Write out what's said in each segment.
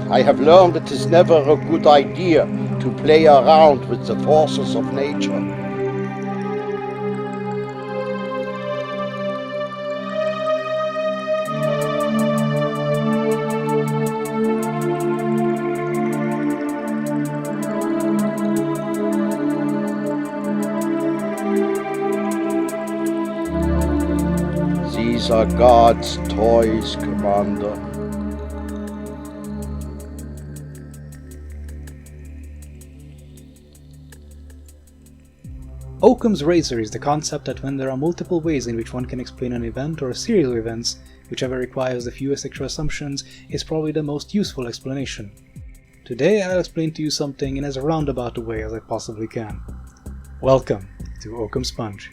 I have learned it is never a good idea to play around with the forces of nature. These are God's toys, Commander. Occam's razor is the concept that when there are multiple ways in which one can explain an event or a series of events, whichever requires the fewest extra assumptions is probably the most useful explanation. Today I'll explain to you something in as roundabout a way as I possibly can. Welcome to Occam Sponge.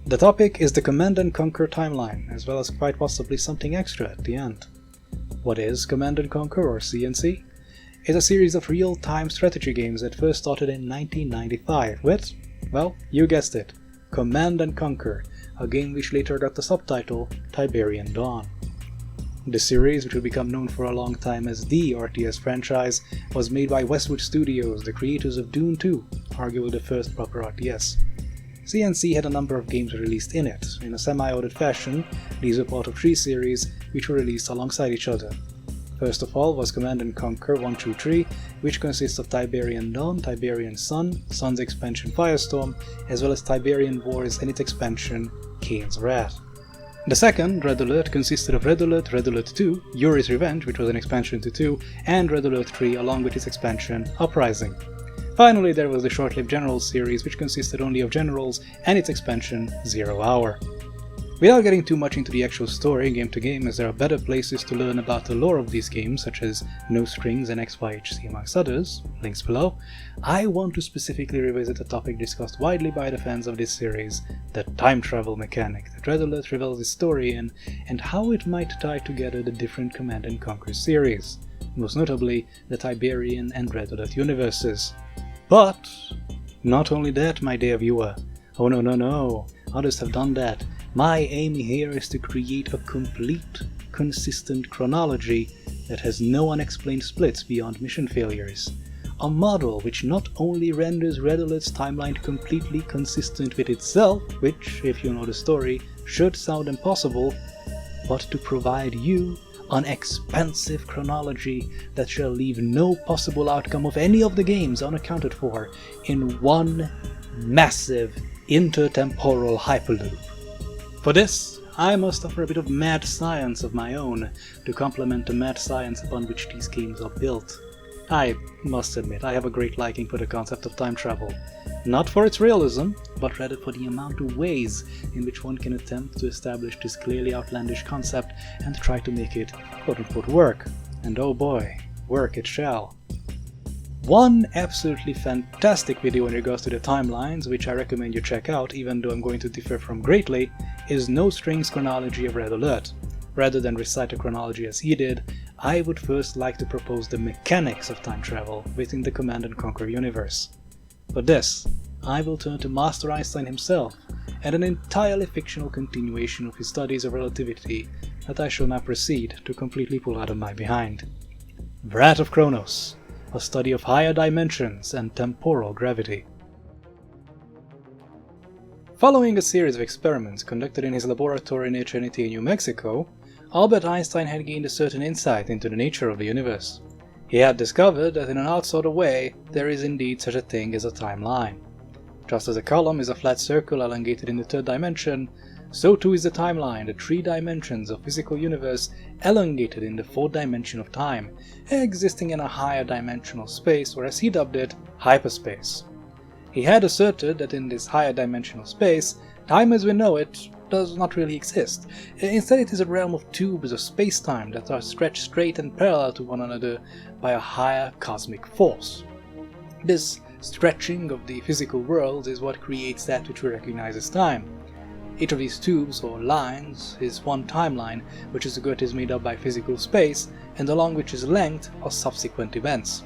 The topic is the Command and Conquer timeline, as well as quite possibly something extra at the end. What is Command and Conquer, or CNC? It's a series of real-time strategy games that first started in 1995 with, well, you guessed it, Command and Conquer, a game which later got the subtitle Tiberian Dawn. The series, which would become known for a long time as the RTS franchise, was made by Westwood Studios, the creators of Dune 2, arguably the first proper RTS. CNC had a number of games released in it. In a semi-ordered fashion, these were part of 3 series which were released alongside each other. First of all was Command & Conquer 1-3, which consists of Tiberian Dawn, Tiberian Son, Son's expansion Firestorm, as well as Tiberian Wars and its expansion Kane's Wrath. The second, Red Alert, consisted of Red Alert, Red Alert 2, Yuri's Revenge, which was an expansion to 2, and Red Alert 3 along with its expansion Uprising. Finally, there was the short-lived Generals series, which consisted only of Generals and its expansion 0 Hour. Without getting too much into the actual story game to game, as there are better places to learn about the lore of these games, such as No Strings and XYHC amongst others, links below, I want to specifically revisit a topic discussed widely by the fans of this series, the time travel mechanic that Red Alert reveals its story in, and how it might tie together the different Command & Conquer series, most notably the Tiberian and Red Alert universes. But not only that, my dear viewer. Oh no, others have done that. My aim here is to create a complete, consistent chronology that has no unexplained splits beyond mission failures. A model which not only renders Red Alert's timeline completely consistent with itself, which, if you know the story, should sound impossible, but to provide you an expansive chronology that shall leave no possible outcome of any of the games unaccounted for in one massive intertemporal hyperloop. For this, I must offer a bit of mad science of my own to complement the mad science upon which these games are built. I must admit, I have a great liking for the concept of time travel. Not for its realism, but rather for the amount of ways in which one can attempt to establish this clearly outlandish concept and try to make it quote-unquote work. And oh boy, work it shall. One absolutely fantastic video in regards to the timelines, which I recommend you check out even though I'm going to differ from greatly, is No Strings Chronology of Red Alert. Rather than recite the chronology as he did, I would first like to propose the mechanics of time travel within the Command & Conquer universe. For this, I will turn to Master Einstein himself, and an entirely fictional continuation of his studies of relativity that I shall now proceed to completely pull out of my behind. Wrath of Chronos, a study of higher dimensions and temporal gravity. Following a series of experiments conducted in his laboratory near Trinity, New Mexico, Albert Einstein had gained a certain insight into the nature of the universe. He had discovered that in an odd sort of way, there is indeed such a thing as a timeline. Just as a column is a flat circle elongated in the 3rd dimension, so too is the timeline, the 3 dimensions of physical universe elongated in the 4th dimension of time, existing in a higher dimensional space, or as he dubbed it, hyperspace. He had asserted that in this higher dimensional space, time as we know it does not really exist. Instead, it is a realm of tubes of space-time that are stretched straight and parallel to one another by a higher cosmic force. This stretching of the physical world is what creates that which we recognize as time. Each of these tubes, or lines, is one timeline, which is made up by physical space, and along which's length are subsequent events.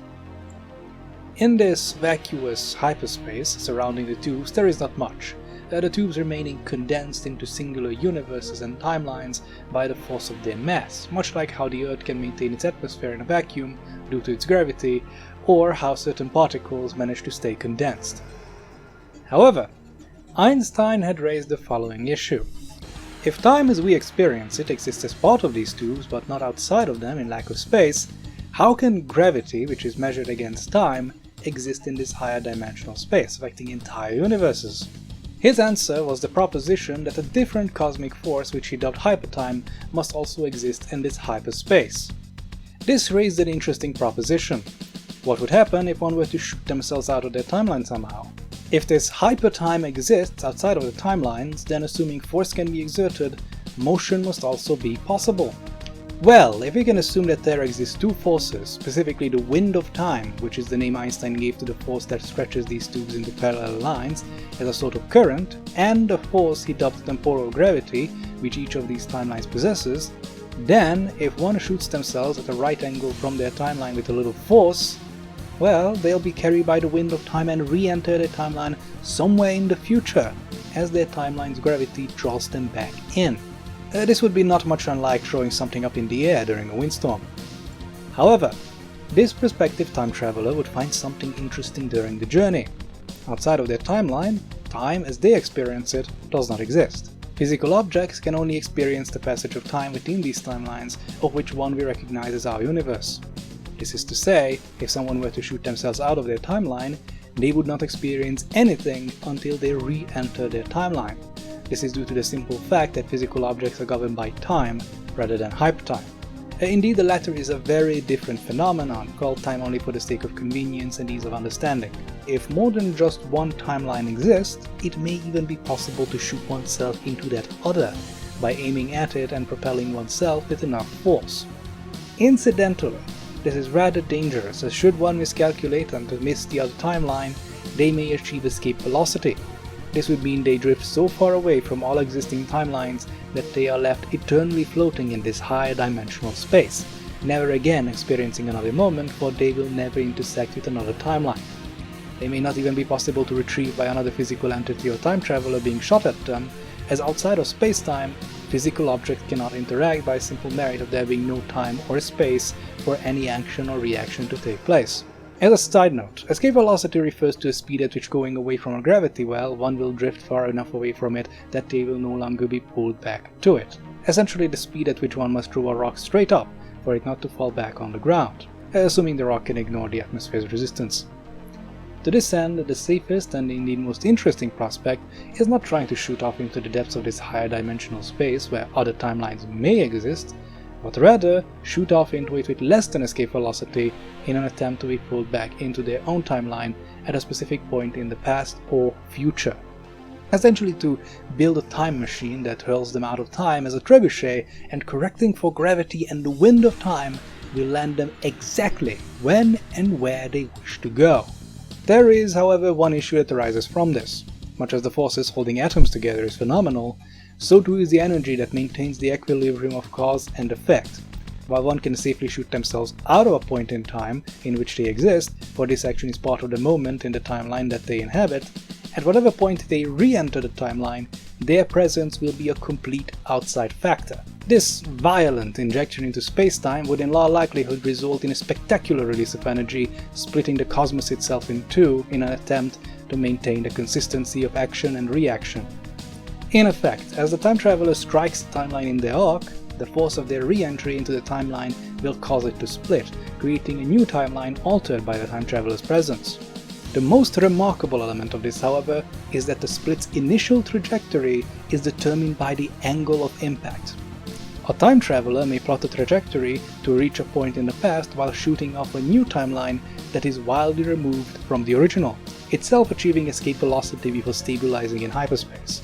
In this vacuous hyperspace surrounding the tubes, there is not much. the tubes remaining condensed into singular universes and timelines by the force of their mass, much like how the Earth can maintain its atmosphere in a vacuum due to its gravity, or how certain particles manage to stay condensed. However, Einstein had raised the following issue. If time as we experience it exists as part of these tubes but not outside of them in lack of space, how can gravity, which is measured against time, exist in this higher dimensional space, affecting entire universes? His answer was the proposition that a different cosmic force, which he dubbed hypertime, must also exist in this hyperspace. This raised an interesting proposition. What would happen if one were to shoot themselves out of their timeline somehow? If this hypertime exists outside of the timelines, then assuming force can be exerted, motion must also be possible. Well, if we can assume that there exist two forces, specifically the wind of time, which is the name Einstein gave to the force that stretches these tubes into parallel lines as a sort of current, and the force he dubbed temporal gravity, which each of these timelines possesses, then if one shoots themselves at a right angle from their timeline with a little force, well, they'll be carried by the wind of time and re-enter their timeline somewhere in the future, as their timeline's gravity draws them back in. This would be not much unlike throwing something up in the air during a windstorm. However, this prospective time traveler would find something interesting during the journey. Outside of their timeline, time as they experience it does not exist. Physical objects can only experience the passage of time within these timelines, of which one we recognize as our universe. This is to say, if someone were to shoot themselves out of their timeline, they would not experience anything until they re-enter their timeline. This is due to the simple fact that physical objects are governed by time rather than hypertime. Indeed, the latter is a very different phenomenon, called time only for the sake of convenience and ease of understanding. If more than just one timeline exists, it may even be possible to shoot oneself into that other by aiming at it and propelling oneself with enough force. Incidentally, this is rather dangerous, as should one miscalculate and miss the other timeline, they may achieve escape velocity. This would mean they drift so far away from all existing timelines that they are left eternally floating in this higher dimensional space, never again experiencing another moment, for they will never intersect with another timeline. They may not even be possible to retrieve by another physical entity or time traveler being shot at them, as outside of space-time, physical objects cannot interact by simple merit of there being no time or space for any action or reaction to take place. As a side note, escape velocity refers to a speed at which going away from a gravity well, one will drift far enough away from it that they will no longer be pulled back to it. Essentially the speed at which one must throw a rock straight up for it not to fall back on the ground, assuming the rock can ignore the atmosphere's resistance. To this end, the safest and indeed most interesting prospect is not trying to shoot off into the depths of this higher dimensional space where other timelines may exist, but rather shoot off into it with less than escape velocity in an attempt to be pulled back into their own timeline at a specific point in the past or future. Essentially to build a time machine that hurls them out of time as a trebuchet, and correcting for gravity and the wind of time will land them exactly when and where they wish to go. There is, however, one issue that arises from this. Much as the forces holding atoms together is phenomenal, so too is the energy that maintains the equilibrium of cause and effect. While one can safely shoot themselves out of a point in time in which they exist, for this action is part of the moment in the timeline that they inhabit, at whatever point they re-enter the timeline, their presence will be a complete outside factor. This violent injection into space-time would in all likelihood result in a spectacular release of energy, splitting the cosmos itself in two in an attempt to maintain the consistency of action and reaction. In effect, as the time traveler strikes the timeline in their arc, the force of their re-entry into the timeline will cause it to split, creating a new timeline altered by the time traveler's presence. The most remarkable element of this, however, is that the split's initial trajectory is determined by the angle of impact. A time traveler may plot a trajectory to reach a point in the past while shooting off a new timeline that is wildly removed from the original, itself achieving escape velocity before stabilizing in hyperspace.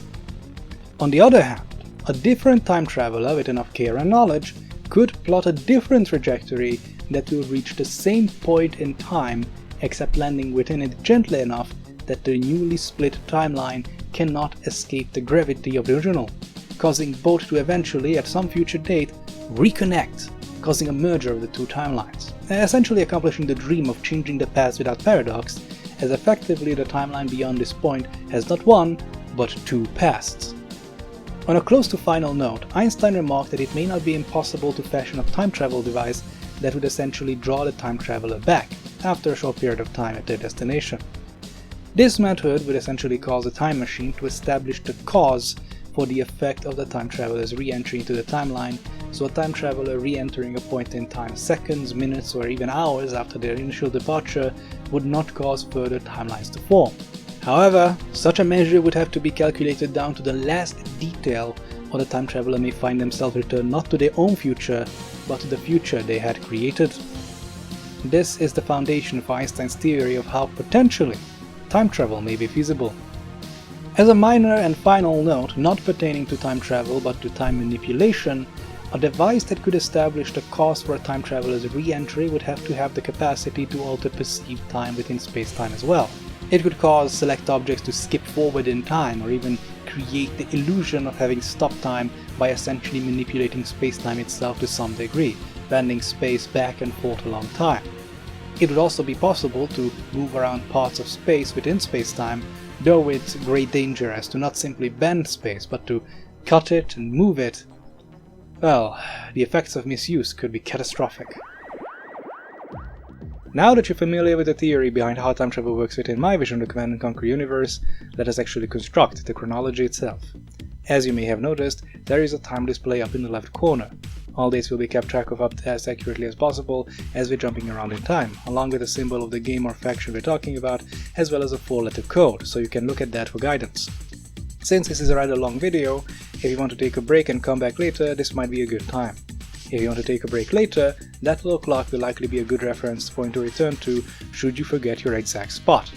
On the other hand, a different time traveler with enough care and knowledge could plot a different trajectory that will reach the same point in time, except landing within it gently enough that the newly split timeline cannot escape the gravity of the original, causing both to eventually, at some future date, reconnect, causing a merger of the two timelines, essentially accomplishing the dream of changing the past without paradox, as effectively the timeline beyond this point has not one, but two pasts. On a close to final note, Einstein remarked that it may not be impossible to fashion a time travel device that would essentially draw the time traveler back after a short period of time at their destination. This method would essentially cause the time machine to establish the cause for the effect of the time traveler's re-entry into the timeline, so a time traveler re-entering a point in time seconds, minutes, or even hours after their initial departure would not cause further timelines to form. However, such a measure would have to be calculated down to the last detail, or the time traveler may find themselves returned not to their own future, but to the future they had created. This is the foundation for Einstein's theory of how potentially time travel may be feasible. As a minor and final note, not pertaining to time travel but to time manipulation, a device that could establish the cause for a time traveler's re-entry would have to have the capacity to alter perceived time within space-time as well. It could cause select objects to skip forward in time, or even create the illusion of having stopped time by essentially manipulating space-time itself to some degree, bending space back and forth along time. It would also be possible to move around parts of space within space-time, though with great danger as to not simply bend space, but to cut it and move it. Well, the effects of misuse could be catastrophic. Now that you're familiar with the theory behind how time travel works within my vision of the Command & Conquer universe, let us actually construct the chronology itself. As you may have noticed, there is a time display up in the left corner. All dates will be kept track of up as accurately as possible as we're jumping around in time, along with the symbol of the game or faction we're talking about, as well as a 4-letter code, so you can look at that for guidance. Since this is a rather long video, if you want to take a break and come back later, this might be a good time. If you want to take a break later, that little clock will likely be a good reference point to return to should you forget your exact spot.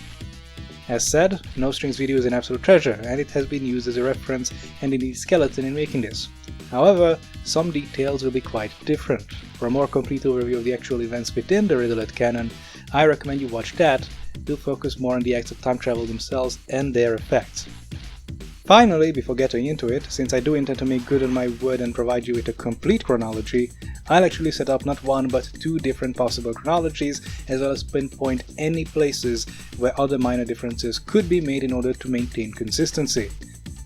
As said, No Strings video is an absolute treasure, and it has been used as a reference and indeed skeleton in making this. However, some details will be quite different. For a more complete overview of the actual events within the riddle at Canon, I recommend you watch that. We'll focus more on the acts of time travel themselves and their effects. Finally, before getting into it, since I do intend to make good on my word and provide you with a complete chronology, I'll actually set up not one but two different possible chronologies, as well as pinpoint any places where other minor differences could be made in order to maintain consistency.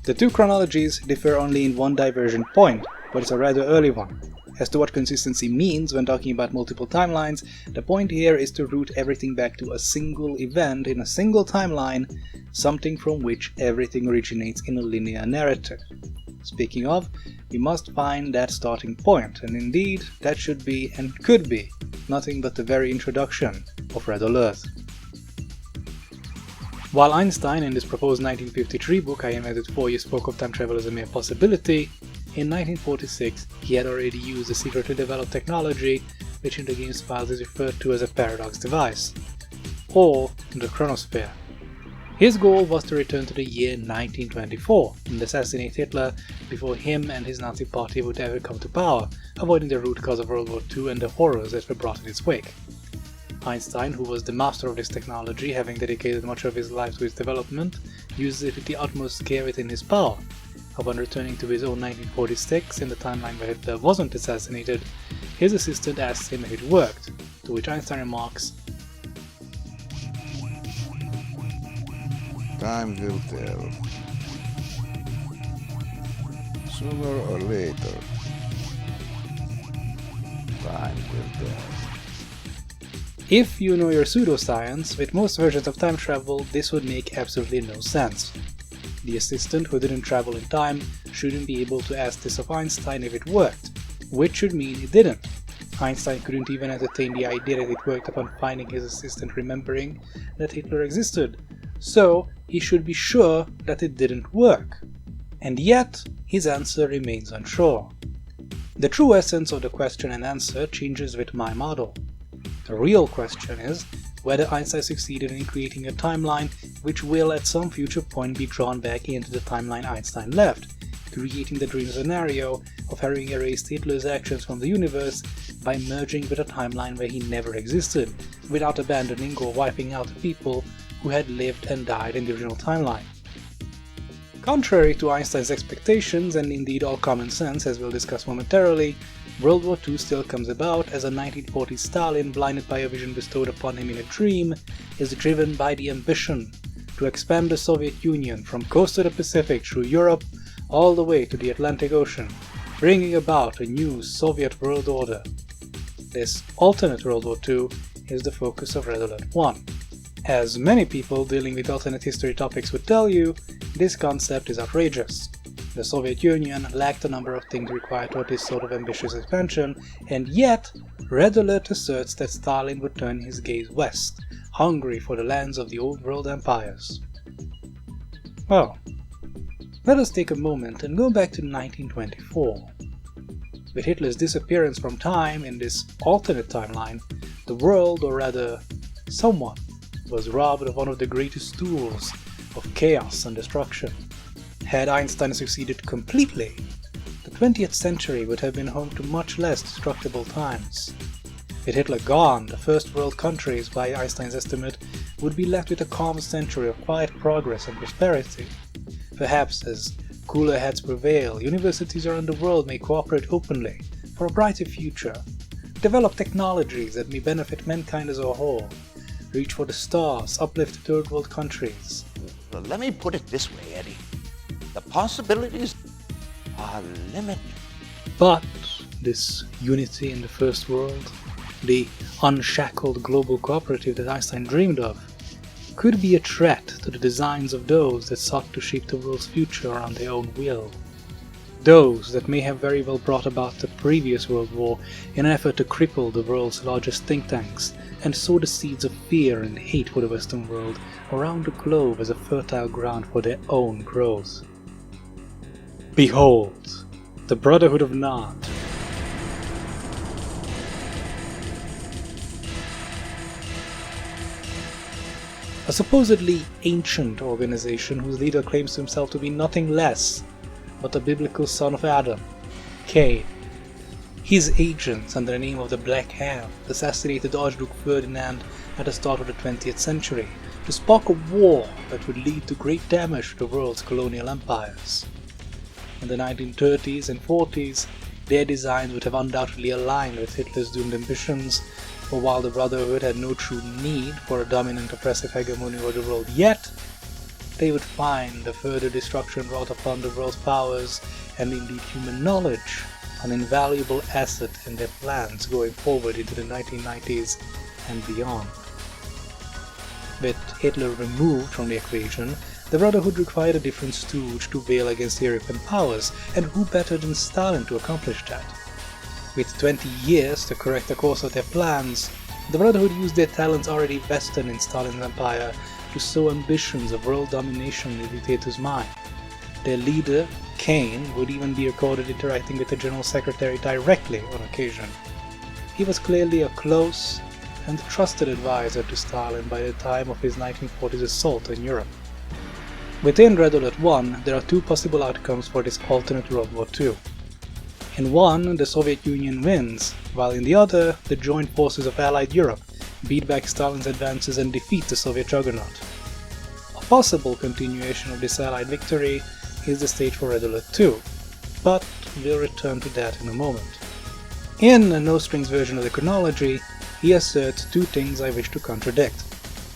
The two chronologies differ only in one divergent point, but it's a rather early one. As to what consistency means when talking about multiple timelines, the point here is to root everything back to a single event in a single timeline, something from which everything originates in a linear narrative. Speaking of, we must find that starting point, and indeed, that should be and could be nothing but the very introduction of Red Alert. While Einstein in this proposed 1953 book I invented for you spoke of time travel as a mere possibility, in 1946 he had already used a secretly developed technology which in the game's files is referred to as a paradox device, or the Chronosphere. His goal was to return to the year 1924 and assassinate Hitler before him and his Nazi party would ever come to power, avoiding the root cause of World War II and the horrors that were brought in its wake. Einstein, who was the master of this technology, having dedicated much of his life to its development, used it with the utmost care within his power. Upon returning to his own 1946, in the timeline where Hitler wasn't assassinated, his assistant asked him if it worked, to which Einstein remarks, "Time will tell. Sooner or later, time will tell." If you know your pseudoscience, with most versions of time travel, this would make absolutely no sense. The assistant who didn't travel in time shouldn't be able to ask this of Einstein if it worked, which should mean it didn't. Einstein couldn't even entertain the idea that it worked upon finding his assistant remembering that Hitler existed, so he should be sure that it didn't work. And yet, his answer remains unsure. The true essence of the question and answer changes with my model. The real question is whether Einstein succeeded in creating a timeline which will at some future point be drawn back into the timeline Einstein left, creating the dream scenario of having erased Hitler's actions from the universe by merging with a timeline where he never existed, without abandoning or wiping out the people who had lived and died in the original timeline. Contrary to Einstein's expectations, and indeed all common sense as we'll discuss momentarily, World War II still comes about as a 1940s Stalin, blinded by a vision bestowed upon him in a dream, is driven by the ambition to expand the Soviet Union from coast to the Pacific through Europe all the way to the Atlantic Ocean, bringing about a new Soviet world order. This alternate World War II is the focus of Red Alert 1. As many people dealing with alternate history topics would tell you, this concept is outrageous. The Soviet Union lacked a number of things required for this sort of ambitious expansion, and yet Red Alert asserts that Stalin would turn his gaze west, hungry for the lands of the old world empires. Well, let us take a moment and go back to 1924. With Hitler's disappearance from time in this alternate timeline, the world, or rather someone, was robbed of one of the greatest tools of chaos and destruction. Had Einstein succeeded completely, the 20th century would have been home to much less destructible times. With Hitler gone, the first world countries, by Einstein's estimate, would be left with a calm century of quiet progress and prosperity. Perhaps as cooler heads prevail, universities around the world may cooperate openly for a brighter future, develop technologies that may benefit mankind as a whole, reach for the stars, uplift third world countries. Well, let me put it this way, Eddie. The possibilities are limitless. But this unity in the first world, the unshackled global cooperative that Einstein dreamed of, could be a threat to the designs of those that sought to shape the world's future around their own will. Those that may have very well brought about the previous World War in an effort to cripple the world's largest think tanks and sow the seeds of fear and hate for the Western world around the globe as a fertile ground for their own growth. Behold, the Brotherhood of Nod. A supposedly ancient organization whose leader claims to himself to be nothing less but the biblical son of Adam, Kane. His agents, under the name of the Black Hand, assassinated Archduke Ferdinand at the start of the 20th century to spark a war that would lead to great damage to the world's colonial empires. In the 1930s and 40s, their designs would have undoubtedly aligned with Hitler's doomed ambitions, for while the Brotherhood had no true need for a dominant oppressive hegemony over the world yet, they would find the further destruction wrought upon the world's powers, and indeed human knowledge, an invaluable asset in their plans going forward into the 1990s and beyond. With Hitler removed from the equation, the Brotherhood required a different stooge to wail against the European powers, and who better than Stalin to accomplish that? With 20 years to correct the course of their plans, the Brotherhood used their talents already vested in Stalin's empire to sow ambitions of world domination in the dictator's mind. Their leader, Kane, would even be recorded interacting with the General Secretary directly on occasion. He was clearly a close and trusted advisor to Stalin by the time of his 1940s assault on Europe. Within Red Alert 1, there are two possible outcomes for this alternate World War II. In one, the Soviet Union wins, while in the other, the joint forces of Allied Europe beat back Stalin's advances and defeat the Soviet juggernaut. A possible continuation of this Allied victory is the stage for Red Alert 2, but we'll return to that in a moment. In a no-strings version of the chronology, he asserts two things I wish to contradict.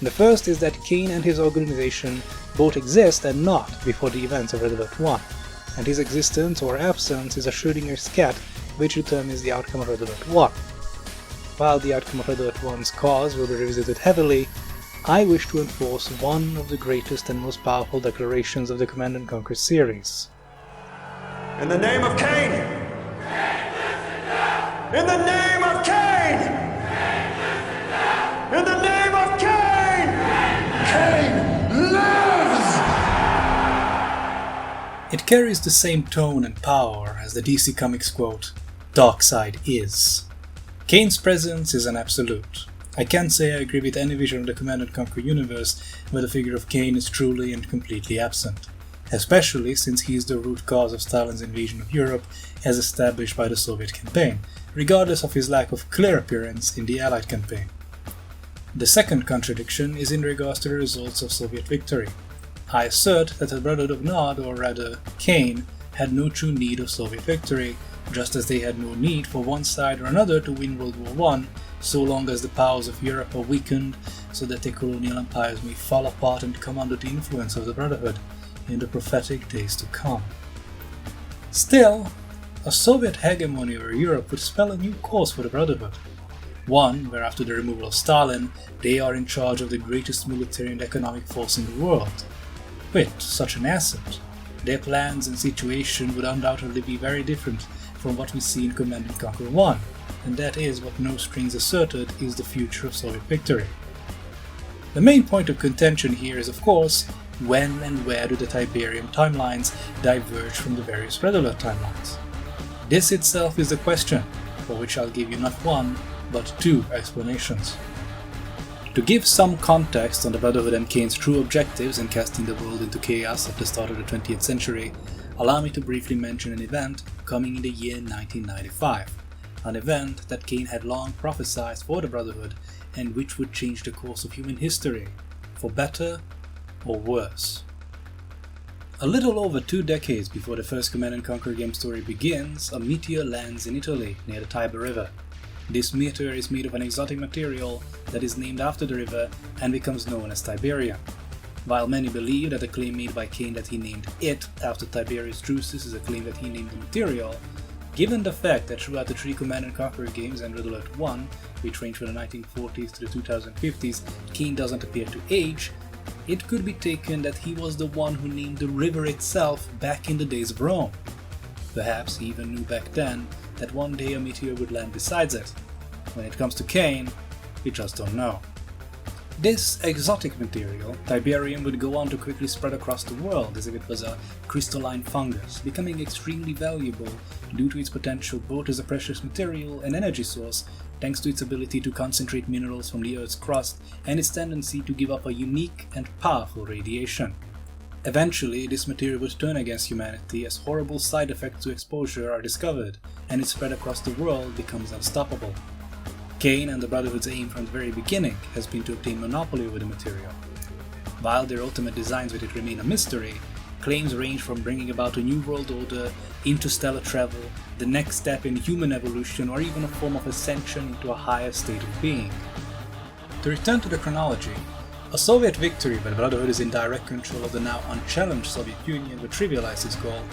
The first is that Kane and his organization both exist and not before the events of Red Alert 1, and his existence or absence is a Schrödinger's cat which determines the outcome of Red Alert 1. While the outcome of Red Alert 1's cause will be revisited heavily, I wish to enforce one of the greatest and most powerful declarations of the Command & Conquer series. In the name of Kane! In the name of Kane! In the name of Kane! Kane lives! It carries the same tone and power as the DC Comics quote, "Darkseid is." Kane's presence is an absolute. I can't say I agree with any vision of the Command & Conquer universe where the figure of Kane is truly and completely absent, especially since he is the root cause of Stalin's invasion of Europe as established by the Soviet campaign, regardless of his lack of clear appearance in the Allied campaign. The second contradiction is in regards to the results of Soviet victory. I assert that the Brotherhood of Nod, or rather Kane, had no true need of Soviet victory, just as they had no need for one side or another to win World War I, so long as the powers of Europe are weakened so that the colonial empires may fall apart and come under the influence of the Brotherhood in the prophetic days to come. Still, a Soviet hegemony over Europe would spell a new course for the Brotherhood. One where after the removal of Stalin, they are in charge of the greatest military and economic force in the world. With such an asset, their plans and situation would undoubtedly be very different from what we see in Command & Conquer 1, and that is what No Strings asserted is the future of Soviet victory. The main point of contention here is, of course, when and where do the Tiberium timelines diverge from the various Red Alert timelines? This itself is the question, for which I'll give you not one, but two explanations. To give some context on the Brotherhood and Kane's true objectives in casting the world into chaos at the start of the 20th century, allow me to briefly mention an event coming in the year 1995, an event that Kane had long prophesied for the Brotherhood and which would change the course of human history, for better or worse. A little over 2 decades before the first Command & Conquer game story begins, a meteor lands in Italy near the Tiber River. This meteor is made of an exotic material that is named after the river and becomes known as Tiberium. While many believe that the claim made by Kane that he named it after Tiberius Drusus is a claim that he named the material, given the fact that throughout the 3 Command & Conquer games and Red Alert 1, which range from the 1940s to the 2050s, Kane doesn't appear to age, it could be taken that he was the one who named the river itself back in the days of Rome. Perhaps he even knew back then that one day a meteor would land beside it. When it comes to Kane, we just don't know. This exotic material, Tiberium, would go on to quickly spread across the world as if it was a crystalline fungus, becoming extremely valuable due to its potential both as a precious material and energy source, thanks to its ability to concentrate minerals from the Earth's crust and its tendency to give off a unique and powerful radiation. Eventually, this material would turn against humanity as horrible side effects to exposure are discovered, and its spread across the world becomes unstoppable. Kane and the Brotherhood's aim from the very beginning has been to obtain monopoly over the material. While their ultimate designs with it remain a mystery, claims range from bringing about a new world order, interstellar travel, the next step in human evolution, or even a form of ascension into a higher state of being. To return to the chronology, a Soviet victory where the Brotherhood is in direct control of the now unchallenged Soviet Union would trivialize this goal,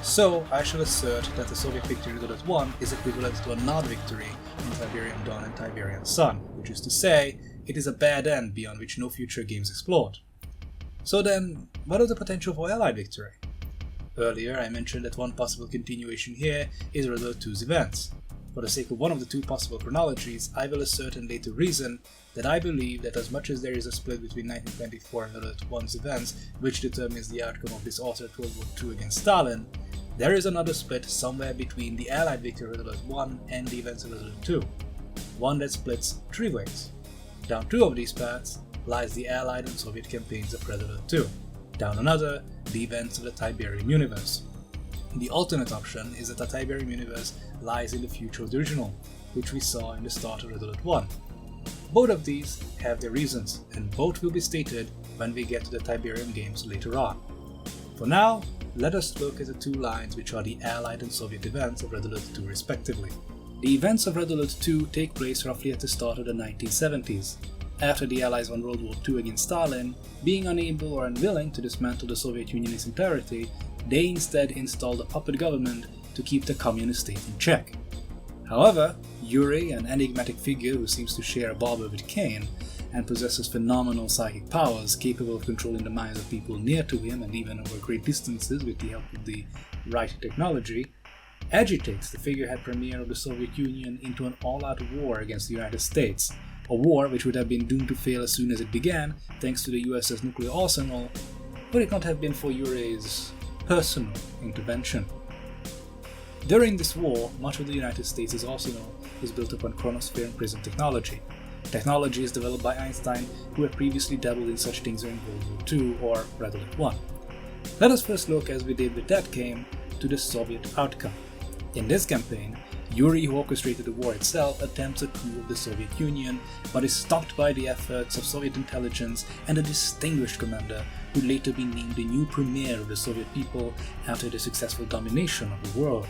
so I shall assert that the Soviet victory in Red Alert 1 is equivalent to a not victory in Tiberium Dawn and Tiberian Sun, which is to say, it is a bad end beyond which no future games explored. So then, what of the potential for Allied victory? Earlier I mentioned that one possible continuation here is Red Alert 2's events. For the sake of one of the 2 possible chronologies, I will assert and later reason that I believe that as much as there is a split between 1924 and Red Alert 1's events, which determines the outcome of this altered World War II against Stalin, there is another split somewhere between the Allied victory of Red Alert 1 and the events of Red Alert 2, one that splits 3 ways. Down 2 of these paths lies the Allied and Soviet campaigns of Red Alert 2, down another, the events of the Tiberium universe. The alternate option is that the Tiberium universe lies in the future of the original, which we saw in the start of Red Alert 1. Both of these have their reasons, and both will be stated when we get to the Tiberium games later on. For now, let us look at the 2 lines which are the Allied and Soviet events of Red Alert 2 respectively. The events of Red Alert 2 take place roughly at the start of the 1970s. After the Allies won World War II against Stalin, being unable or unwilling to dismantle the Soviet Union in its entirety, they instead installed a puppet government to keep the communist state in check. However, Yuri, an enigmatic figure who seems to share a barber with Kane, and possesses phenomenal psychic powers capable of controlling the minds of people near to him and even over great distances with the help of the right technology, agitates the figurehead premier of the Soviet Union into an all-out war against the United States, a war which would have been doomed to fail as soon as it began thanks to the US's nuclear arsenal, would it not have been for Yuri's personal intervention. During this war, much of the United States' arsenal is built upon Chronosphere and prism technology. Technology is developed by Einstein, who had previously dabbled in such things during World War II or Red Alert 1. Let us first look, as we did with that game, to the Soviet outcome. In this campaign, Yuri, who orchestrated the war itself, attempts a coup of the Soviet Union, but is stopped by the efforts of Soviet intelligence and a distinguished commander who would later be named the new premier of the Soviet people after the successful domination of the world.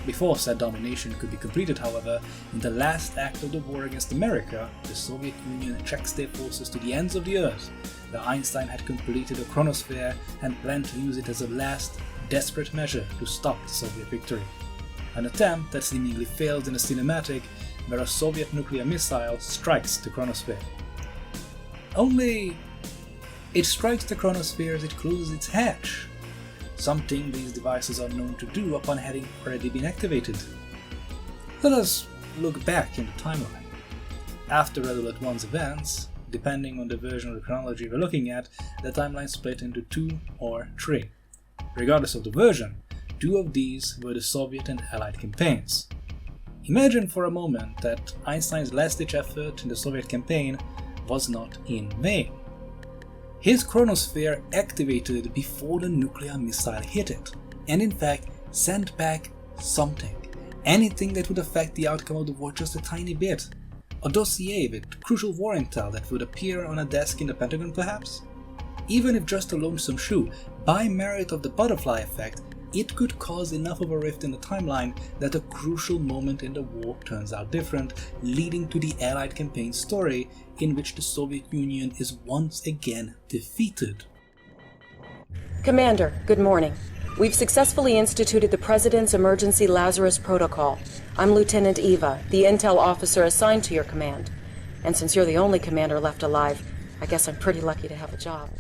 Before said domination could be completed, however, in the last act of the war against America, the Soviet Union tracks their forces to the ends of the earth, where Einstein had completed a chronosphere and planned to use it as a last, desperate measure to stop the Soviet victory. An attempt that seemingly failed in a cinematic where a Soviet nuclear missile strikes the chronosphere. Only, it strikes the chronosphere as it closes its hatch, something these devices are known to do upon having already been activated. Let us look back in the timeline. After Red Alert 1's events, depending on the version of the chronology we're looking at, the timeline split into 2 or 3. Regardless of the version, 2 of these were the Soviet and Allied campaigns. Imagine for a moment that Einstein's last-ditch effort in the Soviet campaign was not in vain. His chronosphere activated before the nuclear missile hit it, and in fact sent back something. Anything that would affect the outcome of the war just a tiny bit. A dossier with crucial war intel that would appear on a desk in the Pentagon perhaps? Even if just a lonesome shoe, by merit of the butterfly effect, it could cause enough of a rift in the timeline that a crucial moment in the war turns out different, leading to the Allied campaign story in which the Soviet Union is once again defeated. Commander, good morning. We've successfully instituted the President's Emergency Lazarus Protocol. I'm Lieutenant Eva, the intel officer assigned to your command. And since you're the only commander left alive, I guess I'm pretty lucky to have a job.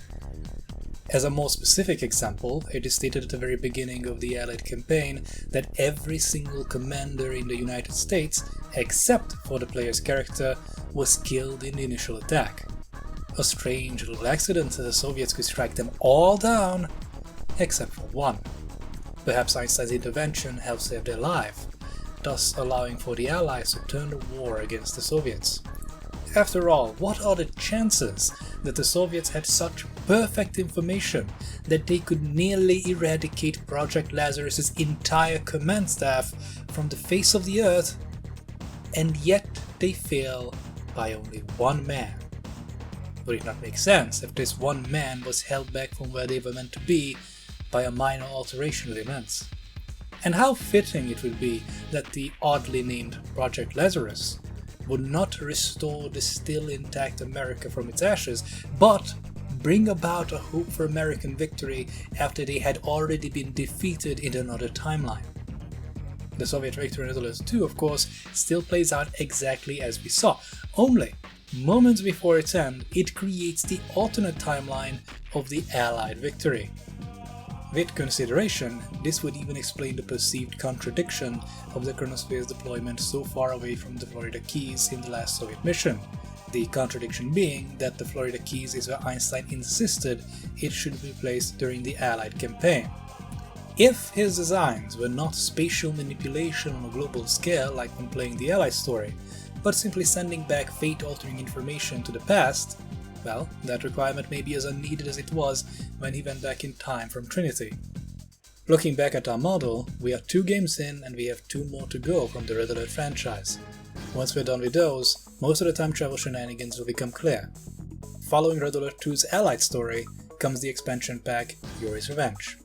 As a more specific example, it is stated at the very beginning of the Allied campaign that every single commander in the United States, except for the player's character, was killed in the initial attack. A strange little accident that the Soviets could strike them all down, except for one. Perhaps Einstein's intervention helped save their life, thus allowing for the Allies to turn the war against the Soviets. After all, what are the chances that the Soviets had such perfect information that they could nearly eradicate Project Lazarus's entire command staff from the face of the Earth, and yet they fail by only one man? Would it not make sense if this one man was held back from where they were meant to be by a minor alteration of events? And how fitting it would be that the oddly named Project Lazarus would not restore the still intact America from its ashes, but bring about a hope for American victory after they had already been defeated in another timeline. The Soviet victory in Red Alert 2, of course, still plays out exactly as we saw, only moments before its end, it creates the alternate timeline of the Allied victory. With consideration, this would even explain the perceived contradiction of the Chronosphere's deployment so far away from the Florida Keys in the last Soviet mission. The contradiction being that the Florida Keys is where Einstein insisted it should be placed during the Allied campaign. If his designs were not spatial manipulation on a global scale like when playing the Allied story, but simply sending back fate-altering information to the past, well, that requirement may be as unneeded as it was when he went back in time from Trinity. Looking back at our model, we are 2 games in and we have 2 more to go from the Red Alert franchise. Once we're done with those, most of the time travel shenanigans will become clear. Following Red Alert 2's Allied story comes the expansion pack Yuri's Revenge.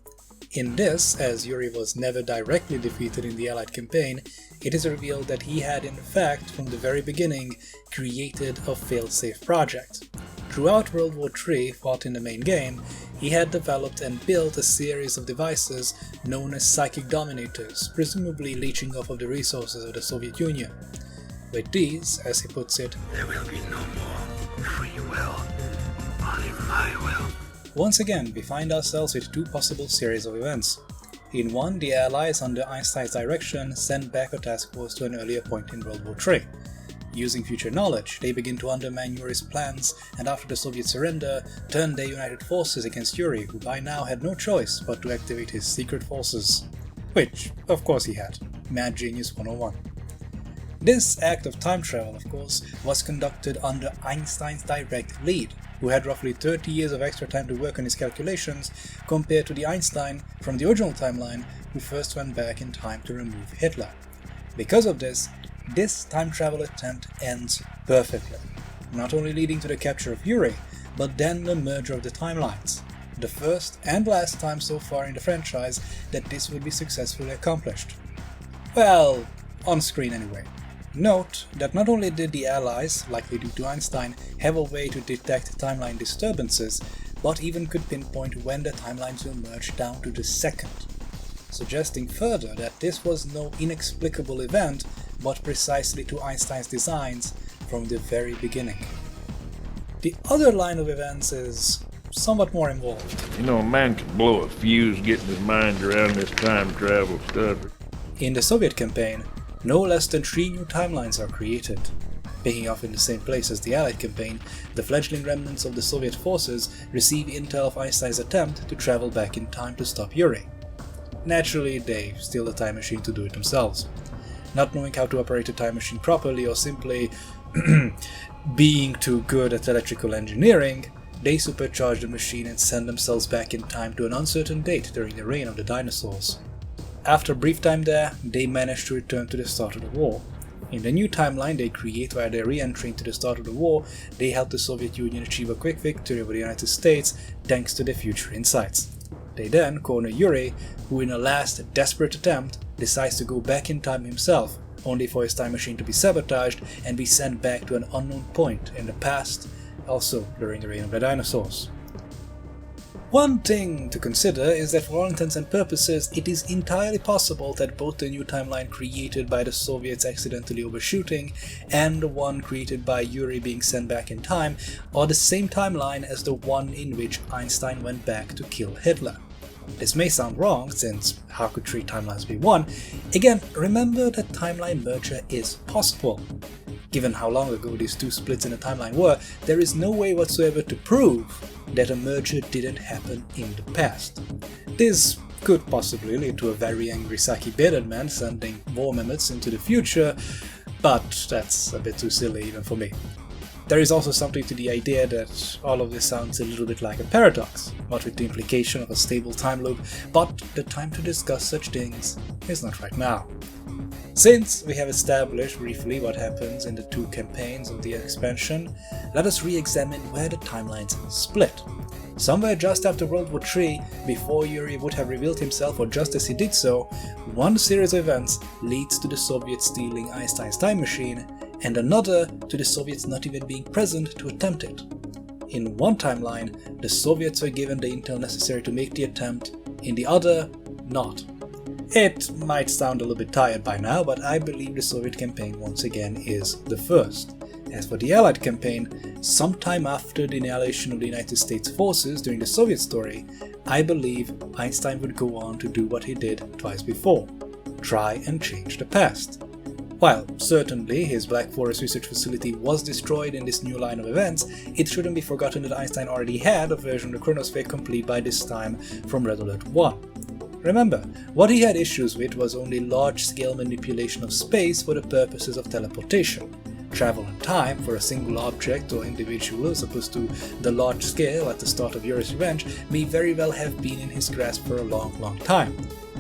In this, as Yuri was never directly defeated in the Allied campaign, it is revealed that he had in fact, from the very beginning, created a fail-safe project. Throughout World War III, fought in the main game, he had developed and built a series of devices known as psychic dominators, presumably leeching off of the resources of the Soviet Union. With these, as he puts it, There will be no more free will, only my will. Once again, we find ourselves with 2 possible series of events. In one, the Allies, under Einstein's direction, send back a task force to an earlier point in World War III. Using future knowledge, they begin to undermine Yuri's plans, and after the Soviet surrender, turn their united forces against Yuri, who by now had no choice but to activate his secret forces. Which, of course he had. Mad Genius 101. This act of time travel, of course, was conducted under Einstein's direct lead, who had roughly 30 years of extra time to work on his calculations, compared to the Einstein from the original timeline who first went back in time to remove Hitler. Because of this time travel attempt ends perfectly, not only leading to the capture of Yuri, but then the merger of the timelines. The first and last time so far in the franchise that this would be successfully accomplished. Well, on screen anyway. Note that not only did the Allies, likely due to Einstein, have a way to detect timeline disturbances, but even could pinpoint when the timelines will merge down to the second, suggesting further that this was no inexplicable event, but precisely to Einstein's designs from the very beginning. The other line of events is somewhat more involved. You know, a man can blow a fuse getting his mind around this time travel stuff. In the Soviet campaign, no less than 3 new timelines are created. Picking off in the same place as the Allied campaign, the fledgling remnants of the Soviet forces receive intel of Einstein's attempt to travel back in time to stop Yuri. Naturally, they steal the time machine to do it themselves. Not knowing how to operate a time machine properly, or simply being too good at electrical engineering, they supercharge the machine and send themselves back in time to an uncertain date during the reign of the dinosaurs. After a brief time there, they manage to return to the start of the war. In the new timeline they create via their re-entry into the start of the war, they help the Soviet Union achieve a quick victory over the United States thanks to their future insights. They then corner Yuri, who in a last desperate attempt decides to go back in time himself, only for his time machine to be sabotaged and be sent back to an unknown point in the past, also during the reign of the dinosaurs. One thing to consider is that for all intents and purposes, it is entirely possible that both the new timeline created by the Soviets accidentally overshooting and the one created by Yuri being sent back in time are the same timeline as the one in which Einstein went back to kill Hitler. This may sound wrong, since how could 3 timelines be one? Again, remember that timeline merger is possible. Given how long ago these 2 splits in the timeline were, there is no way whatsoever to prove that a merger didn't happen in the past. This could possibly lead to a very angry Saki bearded man sending war mammoths into the future, but that's a bit too silly even for me. There is also something to the idea that all of this sounds a little bit like a paradox, not with the implication of a stable time loop, but the time to discuss such things is not right now. Since we have established briefly what happens in the 2 campaigns of the expansion, let us re-examine where the timelines split. Somewhere just after World War III, before Yuri would have revealed himself or just as he did so, one series of events leads to the Soviets stealing Einstein's time machine, and another to the Soviets not even being present to attempt it. In one timeline, the Soviets were given the intel necessary to make the attempt, in the other, not. It might sound a little bit tired by now, but I believe the Soviet campaign once again is the first. As for the Allied campaign, sometime after the annihilation of the United States forces during the Soviet story, I believe Einstein would go on to do what he did twice before, try and change the past. While certainly his Black Forest research facility was destroyed in this new line of events, it shouldn't be forgotten that Einstein already had a version of the Chronosphere complete by this time from Red Alert 1. Remember, what he had issues with was only large-scale manipulation of space for the purposes of teleportation. Travel in time for a single object or individual as opposed to the large scale at the start of Yuri's Revenge may very well have been in his grasp for a long time.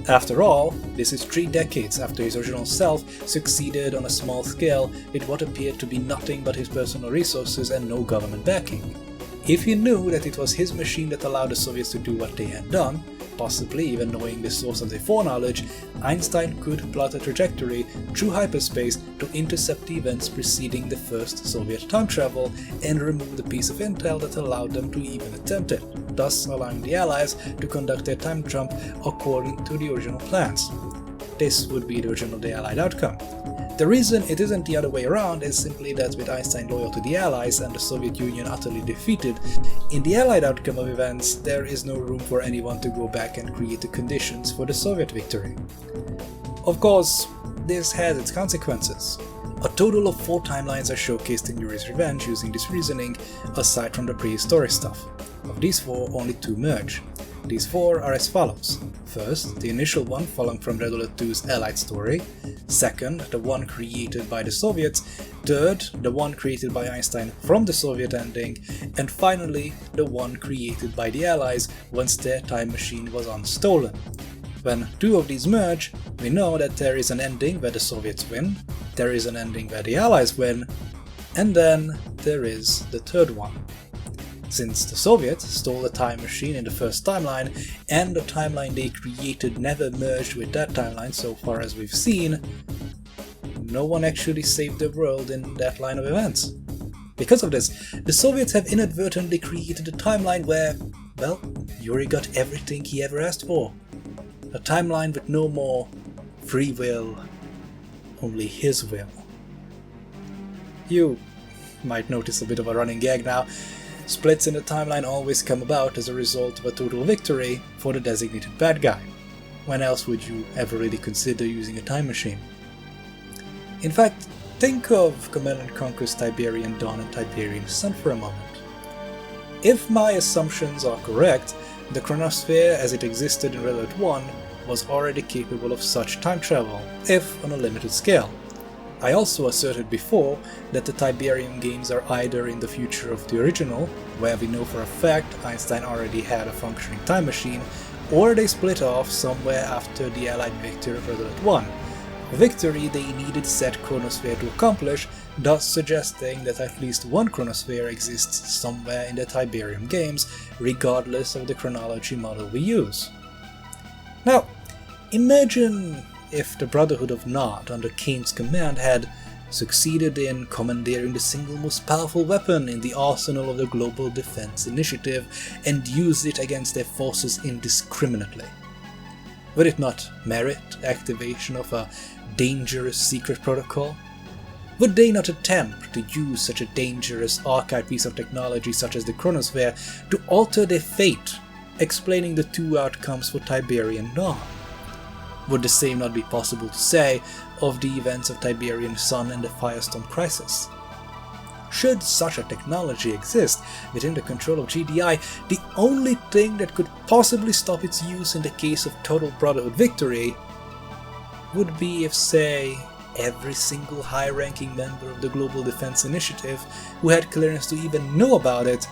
After all, this is 3 decades after his original self succeeded on a small scale with what appeared to be nothing but his personal resources and no government backing. If he knew that it was his machine that allowed the Soviets to do what they had done, possibly even knowing the source of their foreknowledge, Einstein could plot a trajectory through hyperspace to intercept the events preceding the first Soviet time travel and remove the piece of intel that allowed them to even attempt it, thus allowing the Allies to conduct their time jump according to the original plans. This would be the original the Allied outcome. The reason it isn't the other way around is simply that with Einstein loyal to the Allies and the Soviet Union utterly defeated, in the Allied outcome of events there is no room for anyone to go back and create the conditions for the Soviet victory. Of course, this has its consequences. A total of 4 timelines are showcased in Yuri's Revenge using this reasoning, aside from the prehistoric stuff. Of these 4, only 2 merge. These 4 are as follows. First, the initial one following from Red Alert 2's Allied story. Second, the one created by the Soviets. Third, the one created by Einstein from the Soviet ending. And finally, the one created by the Allies once their time machine was unstolen. When 2 of these merge, we know that there is an ending where the Soviets win, there is an ending where the Allies win, and then there is the third one. Since the Soviets stole the time machine in the first timeline, and the timeline they created never merged with that timeline so far as we've seen, no one actually saved the world in that line of events. Because of this, the Soviets have inadvertently created a timeline where, well, Yuri got everything he ever asked for. A timeline with no more free will, only his will. You might notice a bit of a running gag now. Splits in the timeline always come about as a result of a total victory for the designated bad guy. When else would you ever really consider using a time machine? In fact, think of Command & Conquer's Tiberian Dawn and Tiberian Son for a moment. If my assumptions are correct, the Chronosphere as it existed in Brotherhood 1 was already capable of such time travel, if on a limited scale. I also asserted before that the Tiberium games are either in the future of the original, where we know for a fact Einstein already had a functioning time machine, or they split off somewhere after the Allied victory of Brotherhood 1. A victory they needed said Chronosphere to accomplish, thus suggesting that at least one Chronosphere exists somewhere in the Tiberium games, regardless of the chronology model we use. Now, imagine if the Brotherhood of Nod under Kane's command had succeeded in commandeering the single most powerful weapon in the arsenal of the Global Defense Initiative and used it against their forces indiscriminately. Would it not merit activation of a dangerous secret protocol? Would they not attempt to use such a dangerous archived piece of technology such as the Chronosphere to alter their fate, explaining the two outcomes for Tiberian Dawn? Would the same not be possible to say of the events of Tiberian Son and the Firestorm Crisis? Should such a technology exist within the control of GDI, the only thing that could possibly stop its use in the case of total Brotherhood victory would be if, say, every single high-ranking member of the Global Defense Initiative who had clearance to even know about it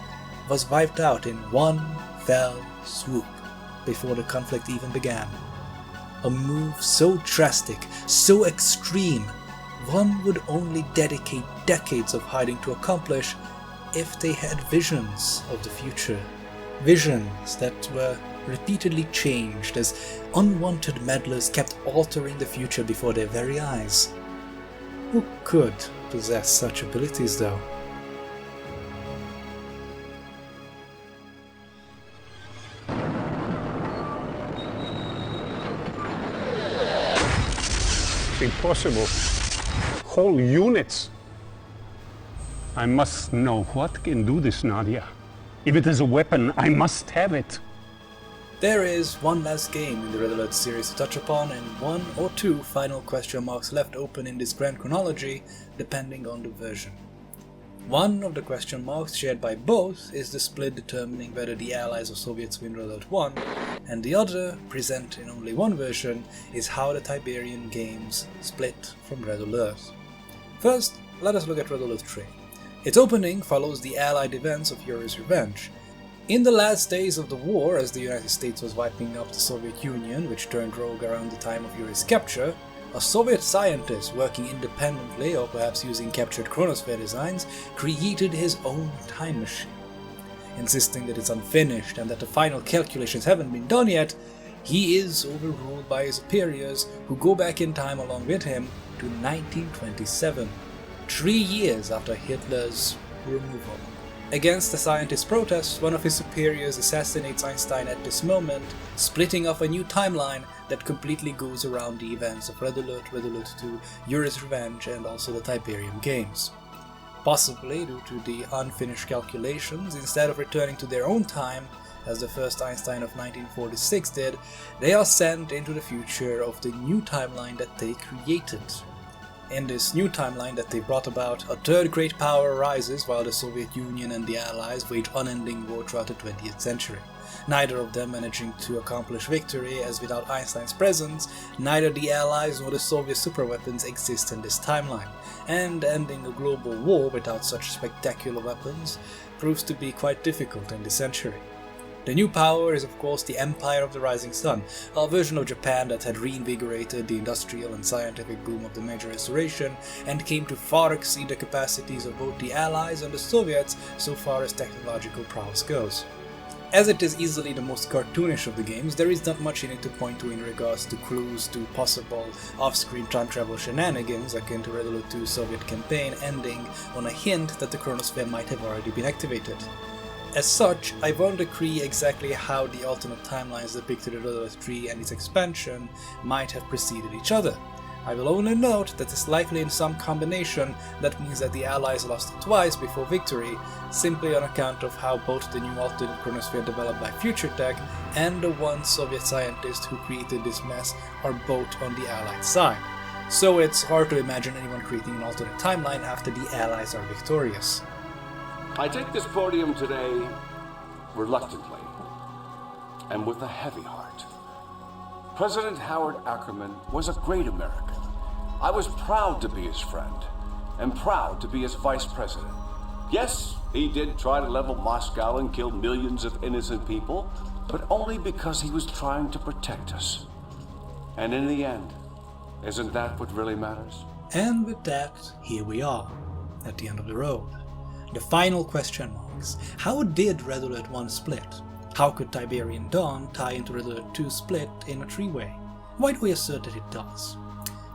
was wiped out in one fell swoop before the conflict even began. A move so drastic, so extreme, one would only dedicate decades of hiding to accomplish if they had visions of the future. Visions that were repeatedly changed as unwanted meddlers kept altering the future before their very eyes. Who could possess such abilities, though? Impossible. Whole units. I must know what can do this, Nadia. If it is a weapon, I must have it. There is one last game in the Red Alert series to touch upon and one or two final question marks left open in this grand chronology, depending on the version. One of the question marks shared by both is the split determining whether the Allies or Soviets win Red Alert 1, and the other, present in only one version, is how the Tiberian games split from Red Alert. First, let us look at Red Alert 3. Its opening follows the Allied events of Yuri's revenge. In the last days of the war, as the United States was wiping out the Soviet Union, which turned rogue around the time of Yuri's capture, a Soviet scientist working independently or perhaps using captured Chronosphere designs created his own time machine. Insisting that it's unfinished and that the final calculations haven't been done yet, he is overruled by his superiors who go back in time along with him to 1927, 3 years after Hitler's removal. Against the scientist's protests, one of his superiors assassinates Einstein at this moment, splitting off a new timeline that completely goes around the events of Red Alert 2, Yuri's Revenge, and also the Tiberium games. Possibly due to the unfinished calculations, instead of returning to their own time, as the first Einstein of 1946 did, they are sent into the future of the new timeline that they created. In this new timeline that they brought about, a third great power arises while the Soviet Union and the Allies wage unending war throughout the 20th century. Neither of them managing to accomplish victory, as without Einstein's presence, neither the Allies nor the Soviet superweapons exist in this timeline, and ending a global war without such spectacular weapons proves to be quite difficult in this century. The new power is of course the Empire of the Rising Sun, a version of Japan that had reinvigorated the industrial and scientific boom of the Major Restoration and came to far exceed the capacities of both the Allies and the Soviets so far as technological prowess goes. As it is easily the most cartoonish of the games, there is not much in it to point to in regards to clues to possible off-screen time travel shenanigans akin to Red Alert 2's Soviet campaign ending on a hint that the Chronosphere might have already been activated. As such, I won't decree exactly how the alternate timelines depicted in Red Alert 3 and its expansion might have preceded each other. I will only note that it's likely in some combination that means that the Allies lost it twice before victory, simply on account of how both the new alternate chronosphere developed by Future Tech and the one Soviet scientist who created this mess are both on the Allied side. So it's hard to imagine anyone creating an alternate timeline after the Allies are victorious. I take this podium today reluctantly and with a heavy heart. President Howard Ackerman was a great American. I was proud to be his friend and proud to be his vice president. Yes, he did try to level Moscow and kill millions of innocent people, but only because he was trying to protect us. And in the end, isn't that what really matters? And with that, here we are, at the end of the road. The final question marks. How did Red Alert 1 split? How could Tiberian Dawn tie into Red Alert 2 split in a three-way? Why do we assert that it does?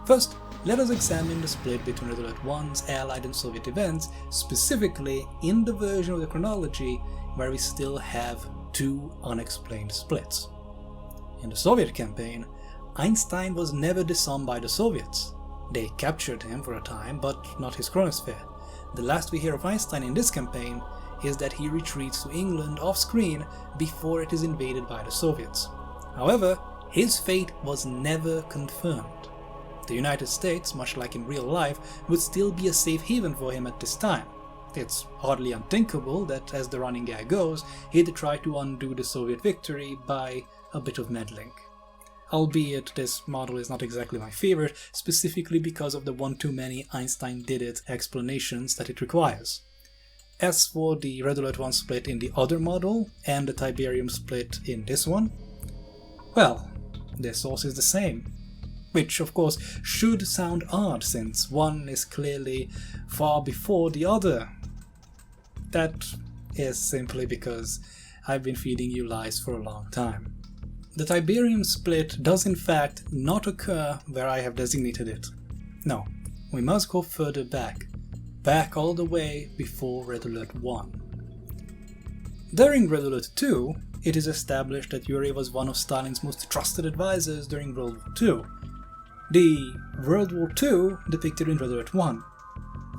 First, let us examine the split between Red Alert 1's Allied and Soviet events, specifically in the version of the chronology where we still have two unexplained splits. In the Soviet campaign, Einstein was never disarmed by the Soviets. They captured him for a time, but not his chronosphere. The last we hear of Einstein in this campaign is that he retreats to England off-screen before it is invaded by the Soviets. However, his fate was never confirmed. The United States, much like in real life, would still be a safe haven for him at this time. It's hardly unthinkable that, as the running gag goes, he'd try to undo the Soviet victory by a bit of meddling. Albeit this model is not exactly my favorite, specifically because of the one-too-many Einstein did it explanations that it requires. As for the Red Alert 1 split in the other model, and the Tiberium split in this one, well, their source is the same. Which, of course, should sound odd, since one is clearly far before the other. That is simply because I've been feeding you lies for a long time. The Tiberium split does in fact not occur where I have designated it. No, we must go further back all the way before Red Alert 1. During Red Alert 2, it is established that Yuri was one of Stalin's most trusted advisors during World War II. The World War II depicted in Red Alert 1.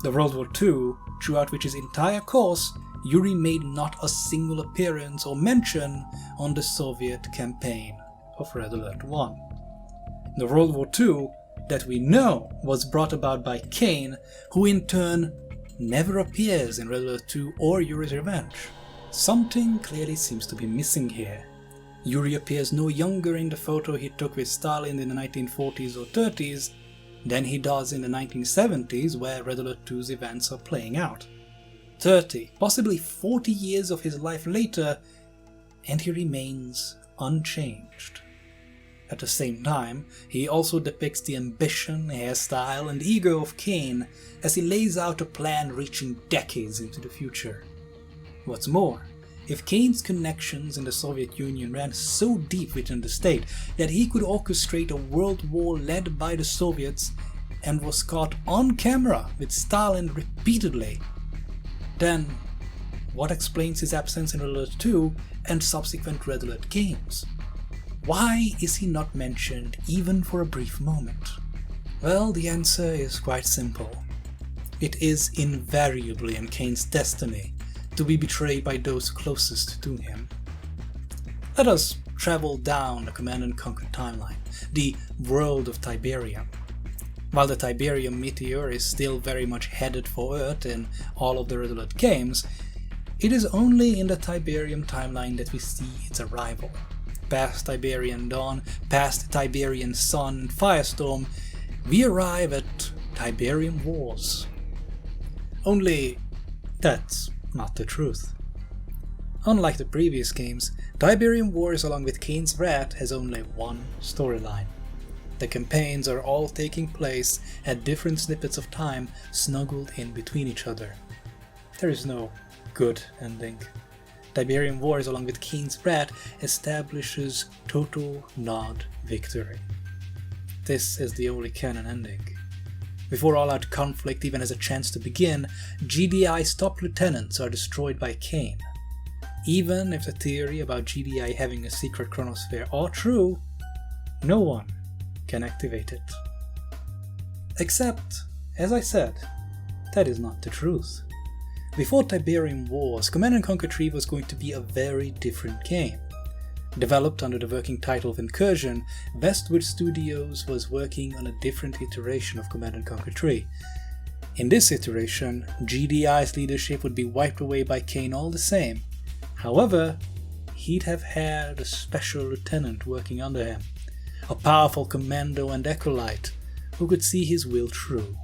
The World War II, throughout which his entire course, Yuri made not a single appearance or mention on the Soviet campaign of Red Alert 1. The World War II that we know was brought about by Kane, who in turn never appears in Red Alert 2 or Yuri's Revenge. Something clearly seems to be missing here. Yuri appears no younger in the photo he took with Stalin in the 1940s or 30s than he does in the 1970s where Red Alert 2's events are playing out. 30, possibly 40 years of his life later, and he remains unchanged. At the same time, he also depicts the ambition, hairstyle, and ego of Kane as he lays out a plan reaching decades into the future. What's more, if Kane's connections in the Soviet Union ran so deep within the state that he could orchestrate a world war led by the Soviets and was caught on camera with Stalin repeatedly, then what explains his absence in Red Alert 2 and subsequent Red Alert games? Why is he not mentioned even for a brief moment? Well, the answer is quite simple. It is invariably in Kane's destiny to be betrayed by those closest to him. Let us travel down the Command & Conquer timeline, the world of Tiberium. While the Tiberium meteor is still very much headed for Earth in all of the Red Alert games, it is only in the Tiberium timeline that we see its arrival. Past Tiberian Dawn, past Tiberian Sun and Firestorm, we arrive at Tiberium Wars. Only that's not the truth. Unlike the previous games, Tiberium Wars along with Kane's Wrath has only one storyline. The campaigns are all taking place at different snippets of time snuggled in between each other. There is no good ending. Tiberium Wars along with Kane's Wrath establishes total Nod victory. This is the only canon ending. Before all-out conflict even has a chance to begin, GDI's top lieutenants are destroyed by Kane. Even if the theory about GDI having a secret chronosphere are true, no one can activate it. Except, as I said, that is not the truth. Before Tiberium Wars, Command & Conquer 3 was going to be a very different game. Developed under the working title of Incursion, Westwood Studios was working on a different iteration of Command & Conquer 3. In this iteration, GDI's leadership would be wiped away by Kane all the same. However, he'd have had a special lieutenant working under him, a powerful commando and acolyte who could see his will through.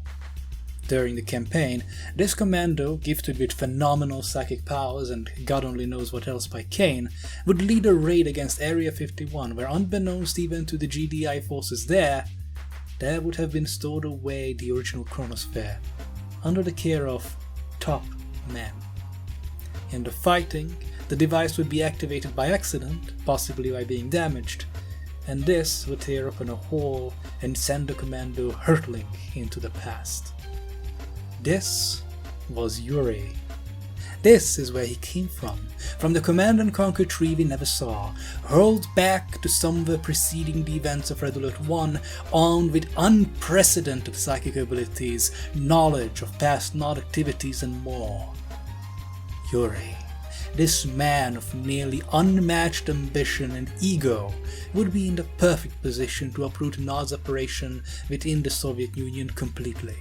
During the campaign, this commando, gifted with phenomenal psychic powers and God only knows what else by Kane, would lead a raid against Area 51 where, unbeknownst even to the GDI forces there would have been stored away the original Chronosphere, under the care of top men. In the fighting, the device would be activated by accident, possibly by being damaged, and this would tear open a hole and send the commando hurtling into the past. This was Yuri. This is where he came from the Command & Conquer 3 we never saw, hurled back to somewhere preceding the events of Red Alert 1, armed with unprecedented psychic abilities, knowledge of past Nod activities and more. Yuri, this man of nearly unmatched ambition and ego, would be in the perfect position to uproot Nod's operation within the Soviet Union completely.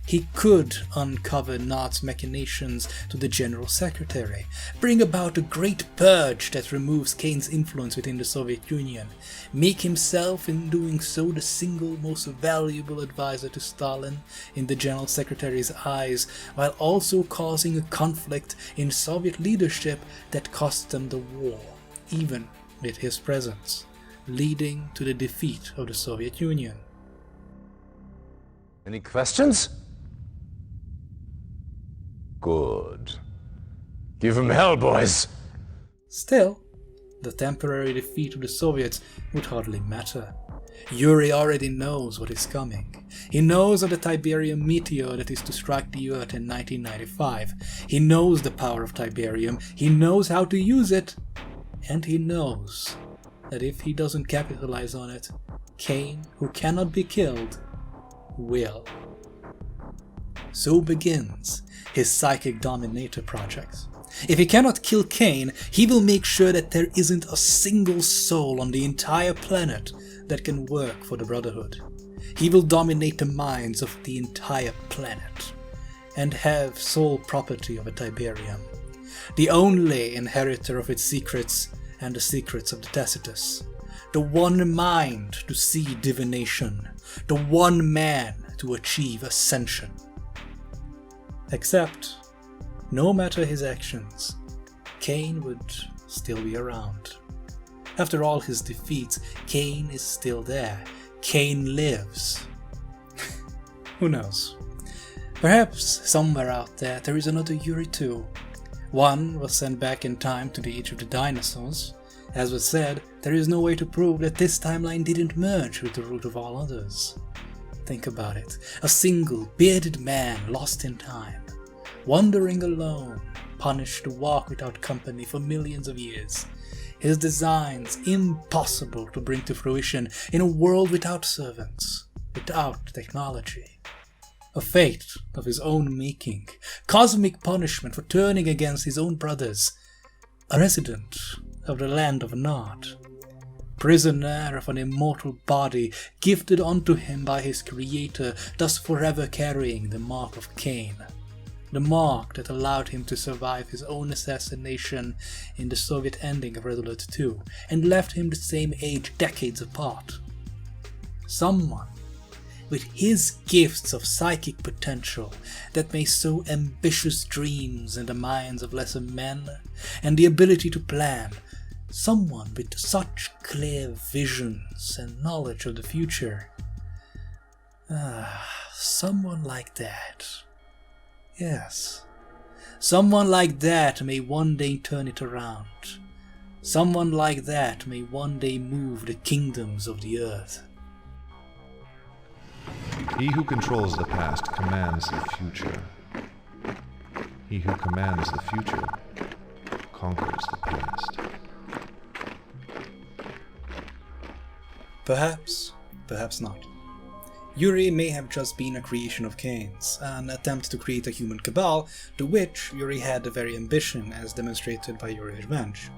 He could uncover Nod's machinations to the General Secretary, bring about a great purge that removes Kane's influence within the Soviet Union, make himself in doing so the single most valuable advisor to Stalin in the General Secretary's eyes, while also causing a conflict in Soviet leadership that cost them the war, even with his presence, leading to the defeat of the Soviet Union. Any questions? Good. Give him hell, boys! Still, the temporary defeat of the Soviets would hardly matter. Yuri already knows what is coming. He knows of the Tiberium meteor that is to strike the Earth in 1995. He knows the power of Tiberium, he knows how to use it, and he knows that if he doesn't capitalize on it, Kane, who cannot be killed, will. So begins his Psychic Dominator project. If he cannot kill Kane, he will make sure that there isn't a single soul on the entire planet that can work for the Brotherhood. He will dominate the minds of the entire planet, and have sole property of a Tiberium, the only inheritor of its secrets and the secrets of the Tacitus, the one mind to see divination, the one man to achieve ascension. Except, no matter his actions, Kane would still be around. After all his defeats, Kane is still there. Kane lives. Who knows? Perhaps somewhere out there is another Yuri too. One was sent back in time to the age of the dinosaurs. As was said, there is no way to prove that this timeline didn't merge with the root of all others. Think about it. A single, bearded man lost in time, wandering alone, punished to walk without company for millions of years. His designs impossible to bring to fruition in a world without servants, without technology. A fate of his own making, cosmic punishment for turning against his own brothers. A resident of the land of Nod. Prisoner of an immortal body gifted unto him by his creator, thus forever carrying the mark of Kane. The mark that allowed him to survive his own assassination in the Soviet ending of Red Alert 2, and left him the same age decades apart. Someone with his gifts of psychic potential that may sow ambitious dreams in the minds of lesser men, and the ability to plan, someone with such clear visions and knowledge of the future. Someone like that. Yes. Someone like that may one day turn it around. Someone like that may one day move the kingdoms of the earth. He who controls the past commands the future. He who commands the future conquers the past. Perhaps, perhaps not. Yuri may have just been a creation of Kane's, an attempt to create a human cabal, to which Yuri had the very ambition as demonstrated by Yuri's revenge.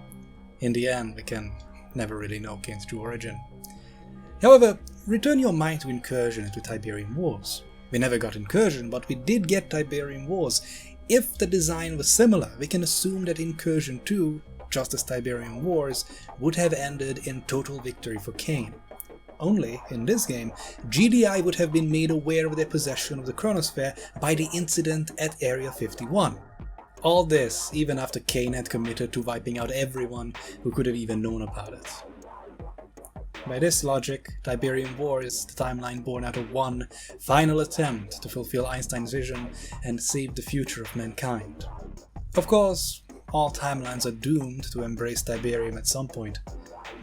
In the end, we can never really know Kane's true origin. However, return your mind to Incursion and to Tiberium Wars. We never got Incursion, but we did get Tiberium Wars. If the design was similar, we can assume that Incursion 2, just as Tiberium Wars, would have ended in total victory for Kane. Only, in this game, GDI would have been made aware of their possession of the Chronosphere by the incident at Area 51. All this, even after Kane had committed to wiping out everyone who could have even known about it. By this logic, Tiberium War is the timeline born out of one final attempt to fulfill Einstein's vision and save the future of mankind. Of course, all timelines are doomed to embrace Tiberium at some point.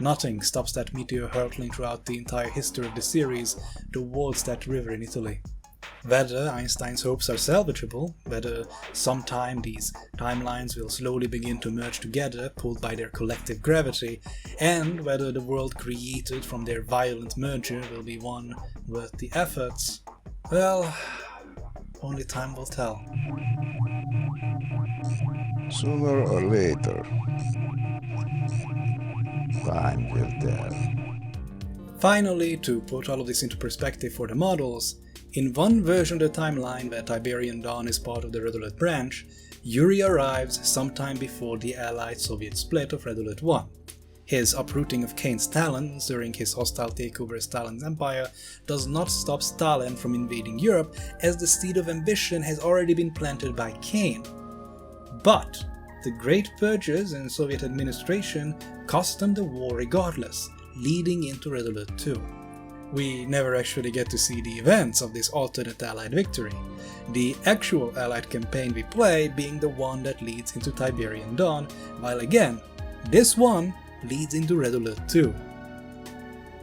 Nothing stops that meteor hurtling throughout the entire history of the series towards that river in Italy. Whether Einstein's hopes are salvageable, whether sometime these timelines will slowly begin to merge together, pulled by their collective gravity, and whether the world created from their violent merger will be one worth the efforts, well, only time will tell. Sooner or later, time will tell. Finally, to put all of this into perspective for the models, in one version of the timeline where Tiberian Dawn is part of the Red Alert branch, Yuri arrives sometime before the Allied-Soviet split of Red Alert 1. His uprooting of Kane's talons during his hostile takeover of Stalin's empire does not stop Stalin from invading Europe, as the seed of ambition has already been planted by Kane. But the Great Purges in Soviet administration cost them the war regardless, leading into Red Alert 2. We never actually get to see the events of this alternate Allied victory, the actual Allied campaign we play being the one that leads into Tiberian Dawn, while again, this one leads into Red Alert 2.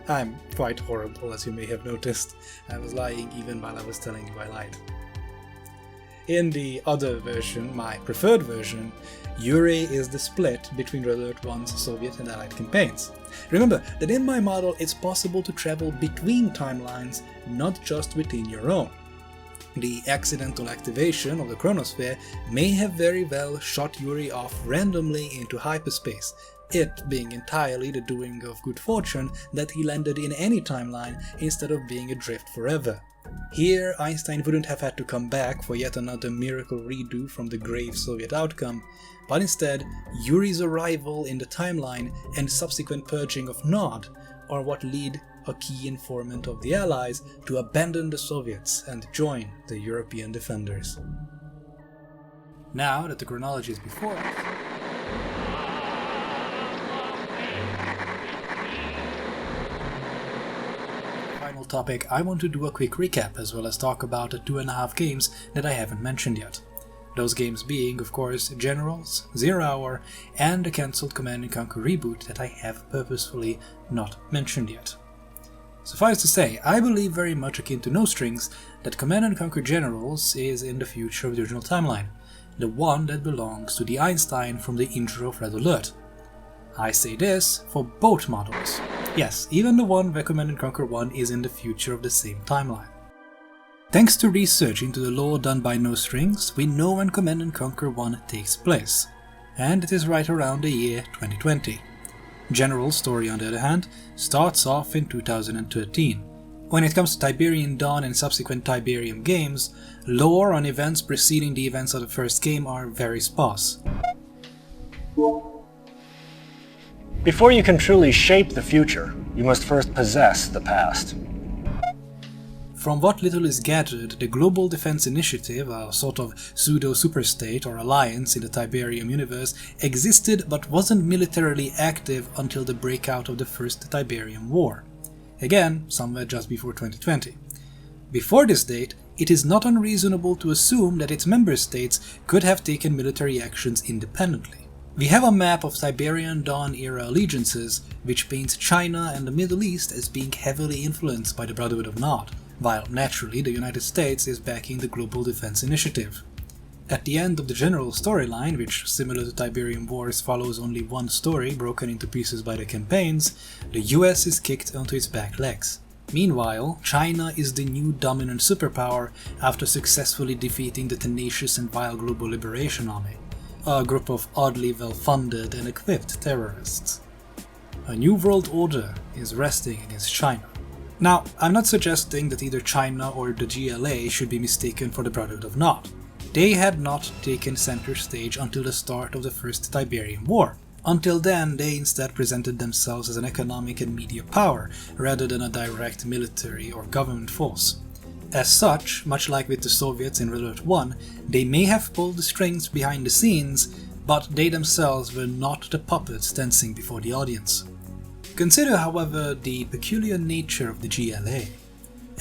I'm quite horrible, as you may have noticed. I was lying even while I was telling you I lied. In the other version, my preferred version, Yuri is the split between Red Alert 1's Soviet and Allied campaigns. Remember that in my model it's possible to travel between timelines, not just within your own. The accidental activation of the Chronosphere may have very well shot Yuri off randomly into hyperspace, it being entirely the doing of good fortune that he landed in any timeline instead of being adrift forever. Here, Einstein wouldn't have had to come back for yet another miracle redo from the grave Soviet outcome, but instead, Yuri's arrival in the timeline and subsequent purging of Nod are what lead a key informant of the Allies to abandon the Soviets and join the European defenders. Now that the chronology is before us, topic, I want to do a quick recap as well as talk about the 2.5 games that I haven't mentioned yet. Those games being, of course, Generals, Zero Hour, and the cancelled Command & Conquer reboot that I have purposefully not mentioned yet. Suffice to say, I believe very much akin to No Strings that Command & Conquer Generals is in the future of the original timeline, the one that belongs to the Einstein from the intro of Red Alert. I say this for both models. Yes, even the one where Command & Conquer 1 is in the future of the same timeline. Thanks to research into the lore done by No Strings, we know when Command & Conquer 1 takes place, and it is right around the year 2020. General's story, on the other hand, starts off in 2013. When it comes to Tiberian Dawn and subsequent Tiberium games, lore on events preceding the events of the first game are very sparse. Before you can truly shape the future, you must first possess the past. from what little is gathered, the Global Defense Initiative, a sort of pseudo-superstate or alliance in the Tiberium universe, existed but wasn't militarily active until the breakout of the First Tiberian War. Again, somewhere just before 2020. Before this date, it is not unreasonable to assume that its member states could have taken military actions independently. We have a map of Tiberian Dawn-era allegiances, which paints China and the Middle East as being heavily influenced by the Brotherhood of Nod, while naturally the United States is backing the Global Defense Initiative. At the end of the general storyline, which similar to Tiberium Wars follows only one story broken into pieces by the campaigns, the US is kicked onto its back legs. Meanwhile, China is the new dominant superpower after successfully defeating the tenacious and vile Global Liberation Army, a group of oddly well-funded and equipped terrorists. A new world order is resting against China. Now, I'm not suggesting that either China or the GLA should be mistaken for the Brotherhood of Nod. They had not taken center stage until the start of the First Tiberian War. Until then, they instead presented themselves as an economic and media power, rather than a direct military or government force. As such, much like with the Soviets in World War I, they may have pulled the strings behind the scenes, but they themselves were not the puppets dancing before the audience. Consider, however, the peculiar nature of the GLA.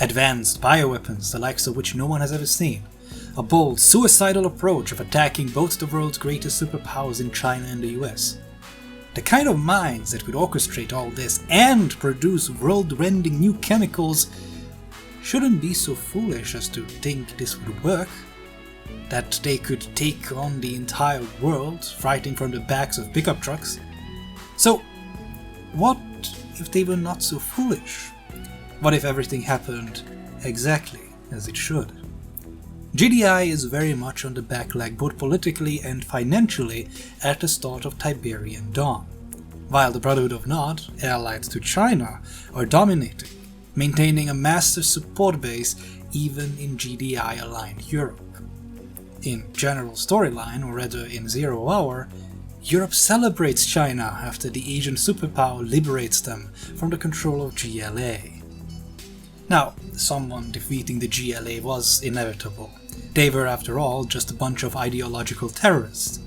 Advanced bioweapons, the likes of which no one has ever seen. A bold, suicidal approach of attacking both the world's greatest superpowers in China and the US. The kind of minds that could orchestrate all this and produce world-rending new chemicals shouldn't be so foolish as to think this would work. That they could take on the entire world, fighting from the backs of pickup trucks. So, what if they were not so foolish? What if everything happened exactly as it should? GDI is very much on the back leg both politically and financially at the start of Tiberian Dawn, while the Brotherhood of Nod, allied to China, are dominating, maintaining a massive support base even in GDI-aligned Europe. In general storyline, or rather in Zero Hour, Europe celebrates China after the Asian superpower liberates them from the control of GLA. Now, someone defeating the GLA was inevitable. They were, after all, just a bunch of ideological terrorists.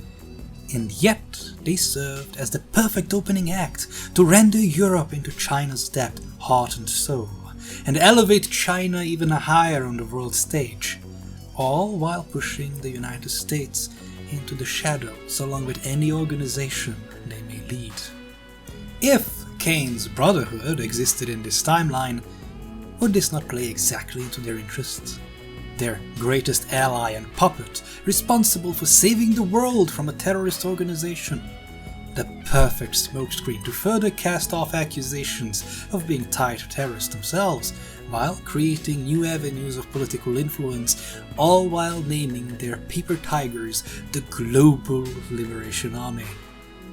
And yet, they served as the perfect opening act to render Europe into China's debt, heart and soul, and elevate China even higher on the world stage, all while pushing the United States into the shadows along with any organization they may lead. If Kane's Brotherhood existed in this timeline, would this not play exactly into their interests? Their greatest ally and puppet, responsible for saving the world from a terrorist organization. The perfect smokescreen to further cast off accusations of being tied to terrorists themselves, while creating new avenues of political influence, all while naming their paper tigers the Global Liberation Army,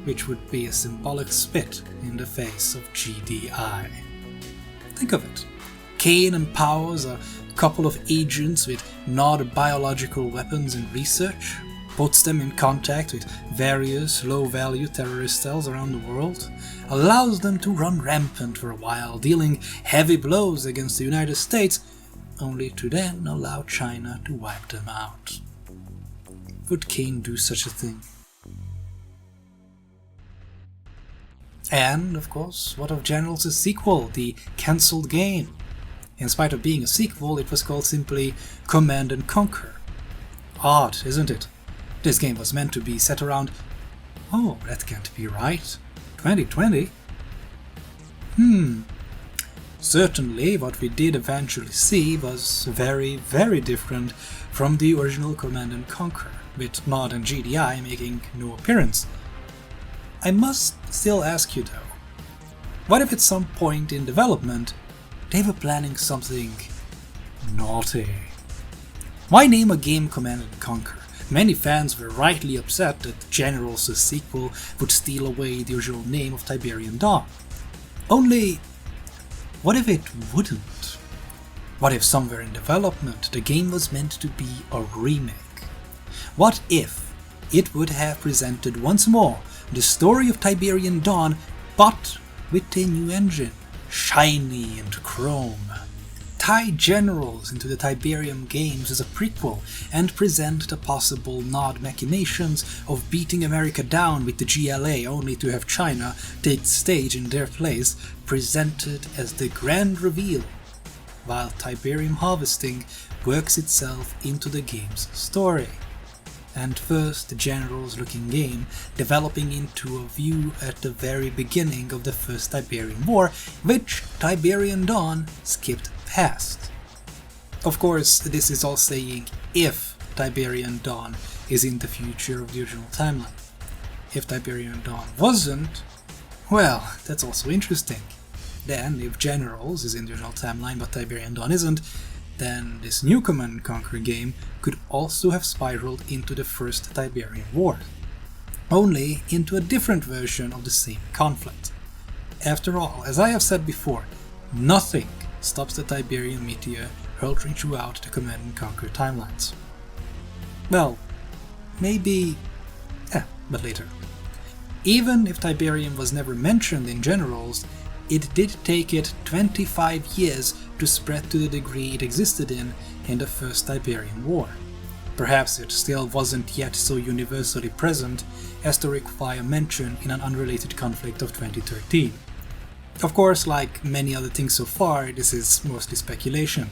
which would be a symbolic spit in the face of GDI. Think of it. Kane empowers a couple of agents with Nod biological weapons and research, puts them in contact with various low-value terrorist cells around the world, allows them to run rampant for a while, dealing heavy blows against the United States, only to then allow China to wipe them out. Would Kane do such a thing? And, of course, what of Generals' sequel, the cancelled game? In spite of being a sequel, it was called simply Command and Conquer. Odd, isn't it? This game was meant to be set around... Oh, that can't be right. 2020? Certainly, what we did eventually see was very, very different from the original Command and Conquer, with Nod and GDI making no appearance. I must still ask you though, what if at some point in development they were planning something naughty? Why name a game Command & Conquer? Many fans were rightly upset that Generals' sequel would steal away the original name of Tiberian Dawn. Only, what if it wouldn't? What if somewhere in development the game was meant to be a remake? What if it would have presented once more the story of Tiberian Dawn, but with a new engine? Shiny and chrome. tie generals into the Tiberium games as a prequel and present the possible nod machinations of beating America down with the GLA only to have China take the stage in their place presented as the grand reveal, while Tiberium harvesting works itself into the game's story. And first, the generals-looking game developing into a view at the very beginning of the First Tiberian War, which Tiberian Dawn skipped past. Of course, this is all saying if Tiberian Dawn is in the future of the original timeline. If Tiberian Dawn wasn't, well, that's also interesting. Then, if Generals is in the original timeline but Tiberian Dawn isn't, then this new Command & Conquer game could also have spiraled into the First Tiberian War, only into a different version of the same conflict. After all, as I have said before, nothing stops the Tiberian meteor hurtling throughout the Command & Conquer timelines. Well, maybe... but later. Even if Tiberium was never mentioned in Generals, it did take it 25 years to spread to the degree it existed in the First Tiberian War. Perhaps it still wasn't yet so universally present as to require mention in an unrelated conflict of 2013. Of course, like many other things so far, this is mostly speculation.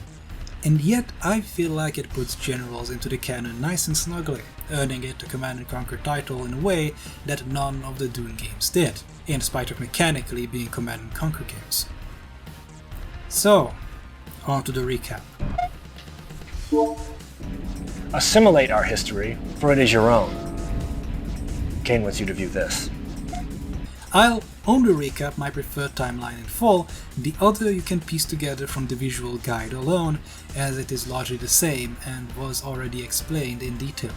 And yet I feel like it puts Generals into the canon nice and snugly, earning it the Command & Conquer title in a way that none of the Dune games did, in spite of mechanically being Command & Conquer games. So, on to the recap. Assimilate our history, for it is your own. Kane wants you to view this. I'll only recap my preferred timeline in full, the other you can piece together from the visual guide alone, as it is largely the same and was already explained in detail.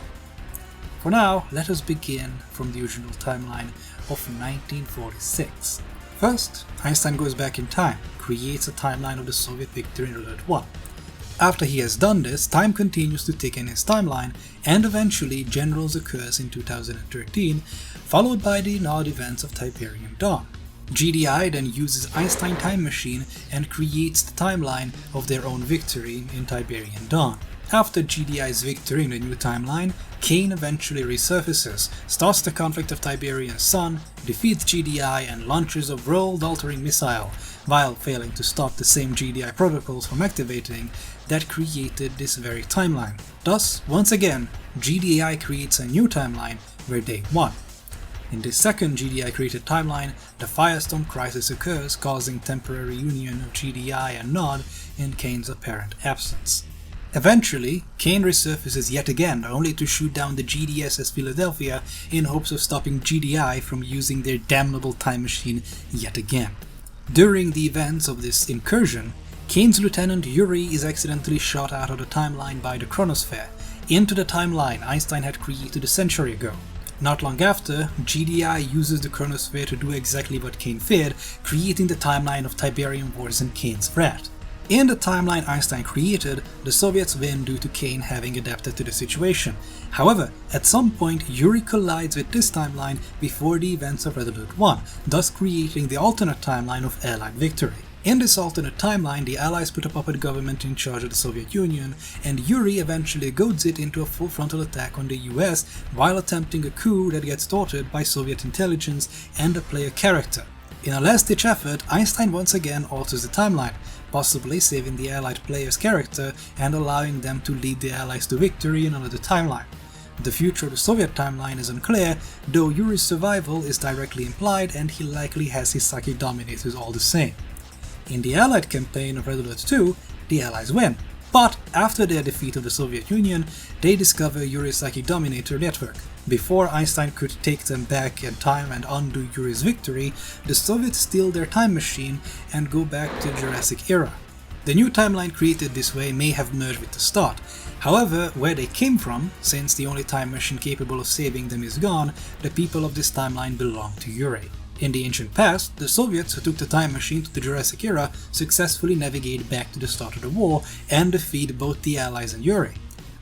For now, let us begin from the original timeline of 1946. First, Einstein goes back in time, creates a timeline of the Soviet victory in World War I. After he has done this, time continues to tick in his timeline, and eventually Generals occurs in 2013, followed by the nod events of Tiberian Dawn. GDI then uses Einstein Time Machine and creates the timeline of their own victory in Tiberian Dawn. After GDI's victory in the new timeline, Kane eventually resurfaces, starts the conflict of Tiberian Son, defeats GDI and launches a world-altering missile, while failing to stop the same GDI protocols from activating that created this very timeline. Thus, once again, GDI creates a new timeline where they won. In this second GDI created timeline, the Firestorm crisis occurs, causing temporary union of GDI and Nod in Kane's apparent absence. Eventually, Kane resurfaces yet again, only to shoot down the GDSS Philadelphia in hopes of stopping GDI from using their damnable time machine yet again. During the events of this incursion, Kane's lieutenant Yuri is accidentally shot out of the timeline by the Chronosphere, into the timeline Einstein had created a century ago. Not long after, GDI uses the Chronosphere to do exactly what Kane feared, creating the timeline of Tiberium Wars and Kane's wrath. In the timeline Einstein created, the Soviets win due to Kane having adapted to the situation. However, at some point Yuri collides with this timeline before the events of Brotherhood 1, thus creating the alternate timeline of Allied victory. In this alternate timeline, the Allies put a puppet government in charge of the Soviet Union, and Yuri eventually goads it into a full frontal attack on the US while attempting a coup that gets thwarted by Soviet intelligence and a player character. In a last-ditch effort, Einstein once again alters the timeline, possibly saving the Allied player's character and allowing them to lead the Allies to victory in another timeline. The future of the Soviet timeline is unclear, though Yuri's survival is directly implied and he likely has his psychic dominators all the same. In the Allied campaign of Red Alert 2, the Allies win, but after their defeat of the Soviet Union, they discover Yuri's psychic dominator network. Before Einstein could take them back in time and undo Yuri's victory, the Soviets steal their time machine and go back to the Jurassic era. The new timeline created this way may have merged with the start. However, where they came from, since the only time machine capable of saving them is gone, the people of this timeline belong to Yuri. In the ancient past, the Soviets who took the time machine to the Jurassic era successfully navigate back to the start of the war and defeat both the Allies and Yuri.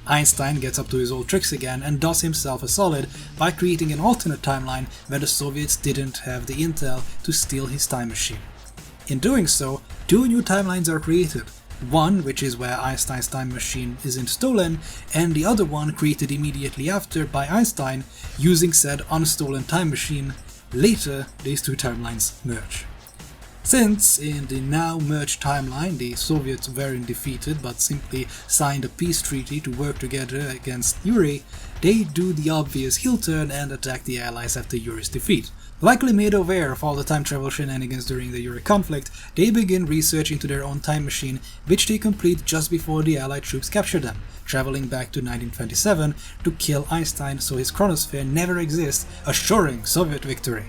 Einstein gets up to his old tricks again and does himself a solid by creating an alternate timeline where the Soviets didn't have the intel to steal his time machine. In doing so, two new timelines are created, one which is where Einstein's time machine isn't stolen, and the other one created immediately after by Einstein using said unstolen time machine. Later, these two timelines merge. Since, in the now merged timeline, the Soviets weren't defeated but simply signed a peace treaty to work together against Yuri, they do the obvious heel turn and attack the Allies after Yuri's defeat. Likely made aware of all the time travel shenanigans during the Yuri conflict, they begin research into their own time machine, which they complete just before the Allied troops capture them, traveling back to 1927 to kill Einstein so his Chronosphere never exists, assuring Soviet victory.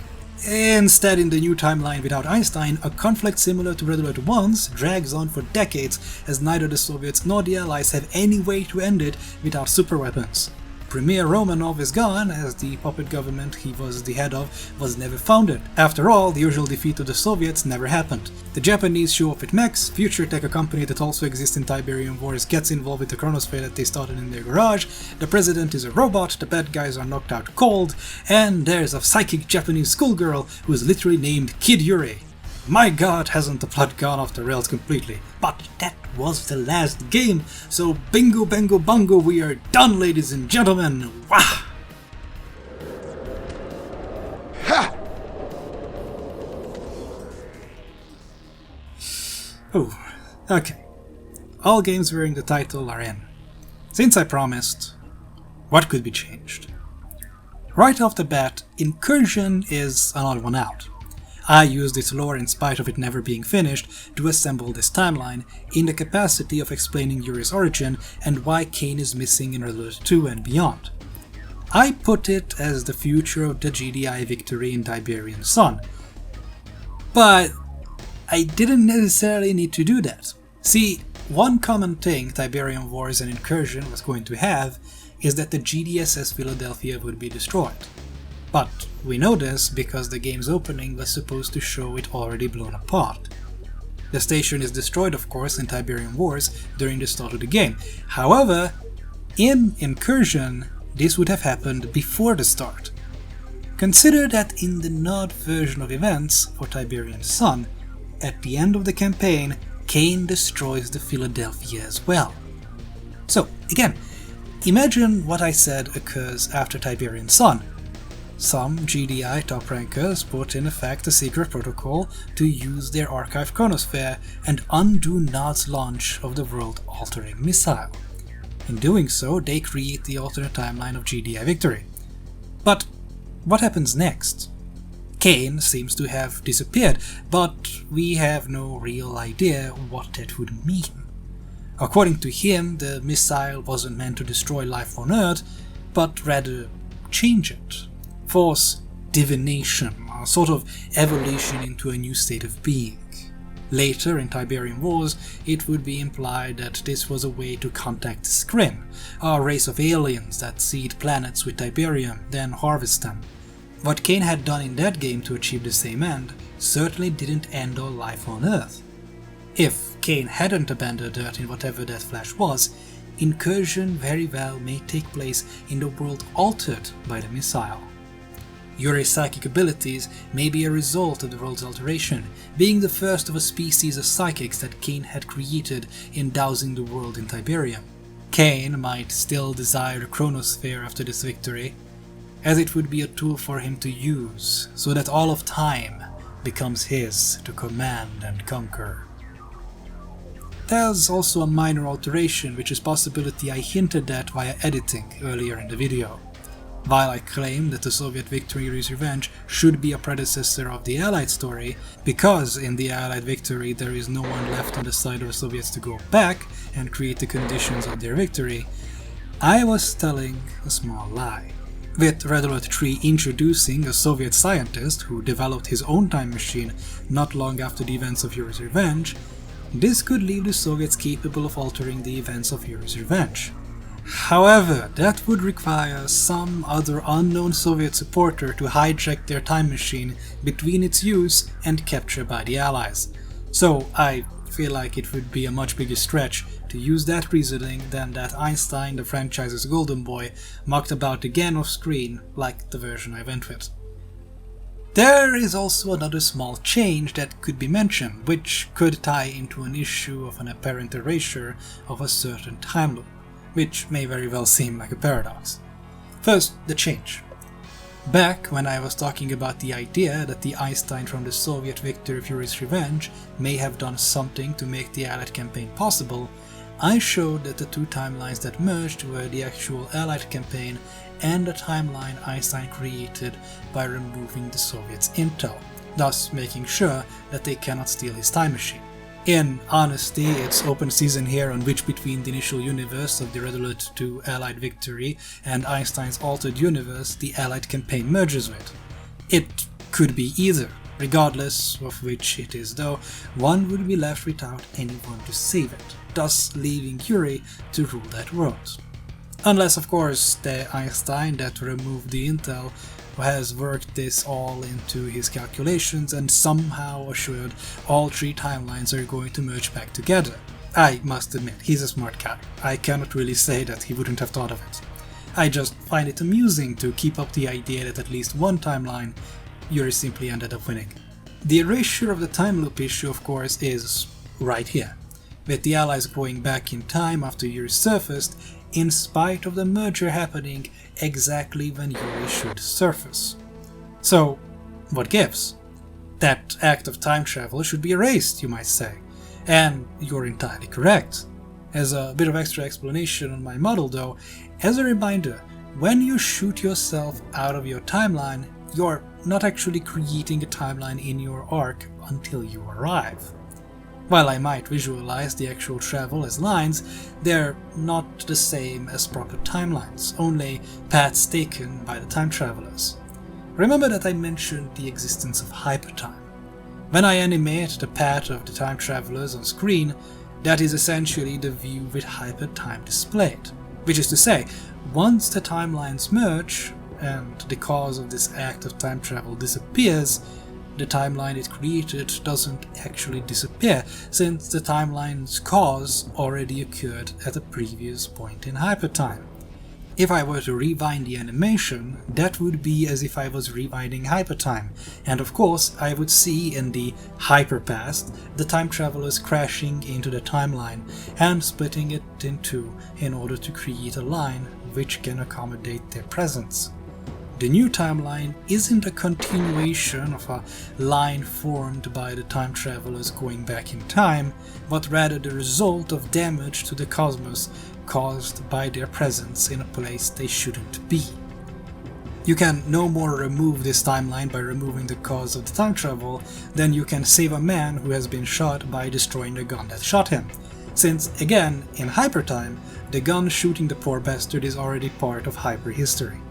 Instead, in the new timeline without Einstein, a conflict similar to Brotherhood 1's drags on for decades as neither the Soviets nor the Allies have any way to end it without superweapons. Premier Romanov is gone, as the puppet government he was the head of was never founded. After all, the usual defeat of the Soviets never happened. The Japanese show up with mechs, Future Tech, a company that also exists in Tiberium Wars, gets involved with the Chronosphere that they started in their garage, the president is a robot, the bad guys are knocked out cold, and there's a psychic Japanese schoolgirl who is literally named Kid Yuri. My god, hasn't the plot gone off the rails completely. But that was the last game, so bingo bango bongo, we are done, ladies and gentlemen! Wah! Ha! Oh, okay. All games wearing the title are in. Since I promised, what could be changed? Right off the bat, Incursion is an odd one out. I used its lore, in spite of it never being finished, to assemble this timeline in the capacity of explaining Yuri's origin and why Kane is missing in Brotherhood 2 and beyond. I put it as the future of the GDI victory in Tiberian Son. But I didn't necessarily need to do that. See, one common thing Tiberium Wars and Incursion was going to have is that the GDSS Philadelphia would be destroyed. But we know this because the game's opening was supposed to show it already blown apart. The station is destroyed, of course, in Tiberium Wars during the start of the game. However, in Incursion, this would have happened before the start. Consider that in the nod version of events for Tiberian Son, at the end of the campaign, Kane destroys the Philadelphia as well. So, again, imagine what I said occurs after Tiberian Son. Some GDI top rankers put in effect a secret protocol to use their archived Chronosphere and undo Nod's launch of the world-altering missile. In doing so, they create the alternate timeline of GDI victory. But what happens next? Kane seems to have disappeared, but we have no real idea what that would mean. According to him, the missile wasn't meant to destroy life on Earth, but rather change it. Force divination, a sort of evolution into a new state of being. Later, in Tiberium Wars, it would be implied that this was a way to contact the Skrin, a race of aliens that seed planets with Tiberium, then harvest them. What Kane had done in that game to achieve the same end certainly didn't end all life on Earth. If Kane hadn't abandoned Earth in whatever that flash was, Incursion very well may take place in the world altered by the missile. Yuri's psychic abilities may be a result of the world's alteration, being the first of a species of psychics that Kane had created in dousing the world in Tiberium. Kane might still desire the Chronosphere after this victory, as it would be a tool for him to use, so that all of time becomes his to command and conquer. There's also a minor alteration, which is a possibility I hinted at via editing earlier in the video. While I claim that the Soviet victory Yuri's Revenge should be a predecessor of the Allied story, because in the Allied victory there is no one left on the side of the Soviets to go back and create the conditions of their victory, I was telling a small lie. With Brotherhood 3 introducing a Soviet scientist who developed his own time machine not long after the events of Yuri's Revenge, this could leave the Soviets capable of altering the events of Yuri's Revenge. However, that would require some other unknown Soviet supporter to hijack their time machine between its use and capture by the Allies. So I feel like it would be a much bigger stretch to use that reasoning than that Einstein, the franchise's golden boy, mocked about again off screen like the version I went with. There is also another small change that could be mentioned, which could tie into an issue of an apparent erasure of a certain time loop, which may very well seem like a paradox. First, the change. Back when I was talking about the idea that the Einstein from the Soviet victory of Yuri's Revenge may have done something to make the Allied campaign possible, I showed that the two timelines that merged were the actual Allied campaign and the timeline Einstein created by removing the Soviets' intel, thus making sure that they cannot steal his time machine. In honesty, it's open season here on which between the initial universe of the Red Alert 2 Allied victory and Einstein's altered universe the Allied campaign merges with. It could be either. Regardless of which it is though, one would be left without anyone to save it, thus leaving Yuri to rule that world. Unless of course the Einstein that removed the intel has worked this all into his calculations and somehow assured all three timelines are going to merge back together. I must admit, he's a smart guy. I cannot really say that he wouldn't have thought of it. I just find it amusing to keep up the idea that at least one timeline Yuri simply ended up winning. The erasure of the time loop issue of course is right here, with the Allies going back in time after Yuri surfaced, in spite of the merger happening exactly when Yuri should surface. So, what gives? That act of time travel should be erased, you might say, and you're entirely correct. As a bit of extra explanation on my model though, as a reminder, when you shoot yourself out of your timeline, you're not actually creating a timeline in your arc until you arrive. While I might visualize the actual travel as lines, they're not the same as proper timelines, only paths taken by the time travelers. Remember that I mentioned the existence of hypertime. When I animate the path of the time travelers on screen, that is essentially the view with hypertime displayed. Which is to say, once the timelines merge, and the cause of this act of time travel disappears, the timeline it created doesn't actually disappear, since the timeline's cause already occurred at a previous point in hypertime. If I were to rewind the animation, that would be as if I was rewinding hypertime, and of course I would see in the hyperpast the time travelers crashing into the timeline and splitting it in two in order to create a line which can accommodate their presence. The new timeline isn't a continuation of a line formed by the time travelers going back in time, but rather the result of damage to the cosmos caused by their presence in a place they shouldn't be. You can no more remove this timeline by removing the cause of the time travel than you can save a man who has been shot by destroying the gun that shot him, since again, in hypertime, the gun shooting the poor bastard is already part of hyperhistory.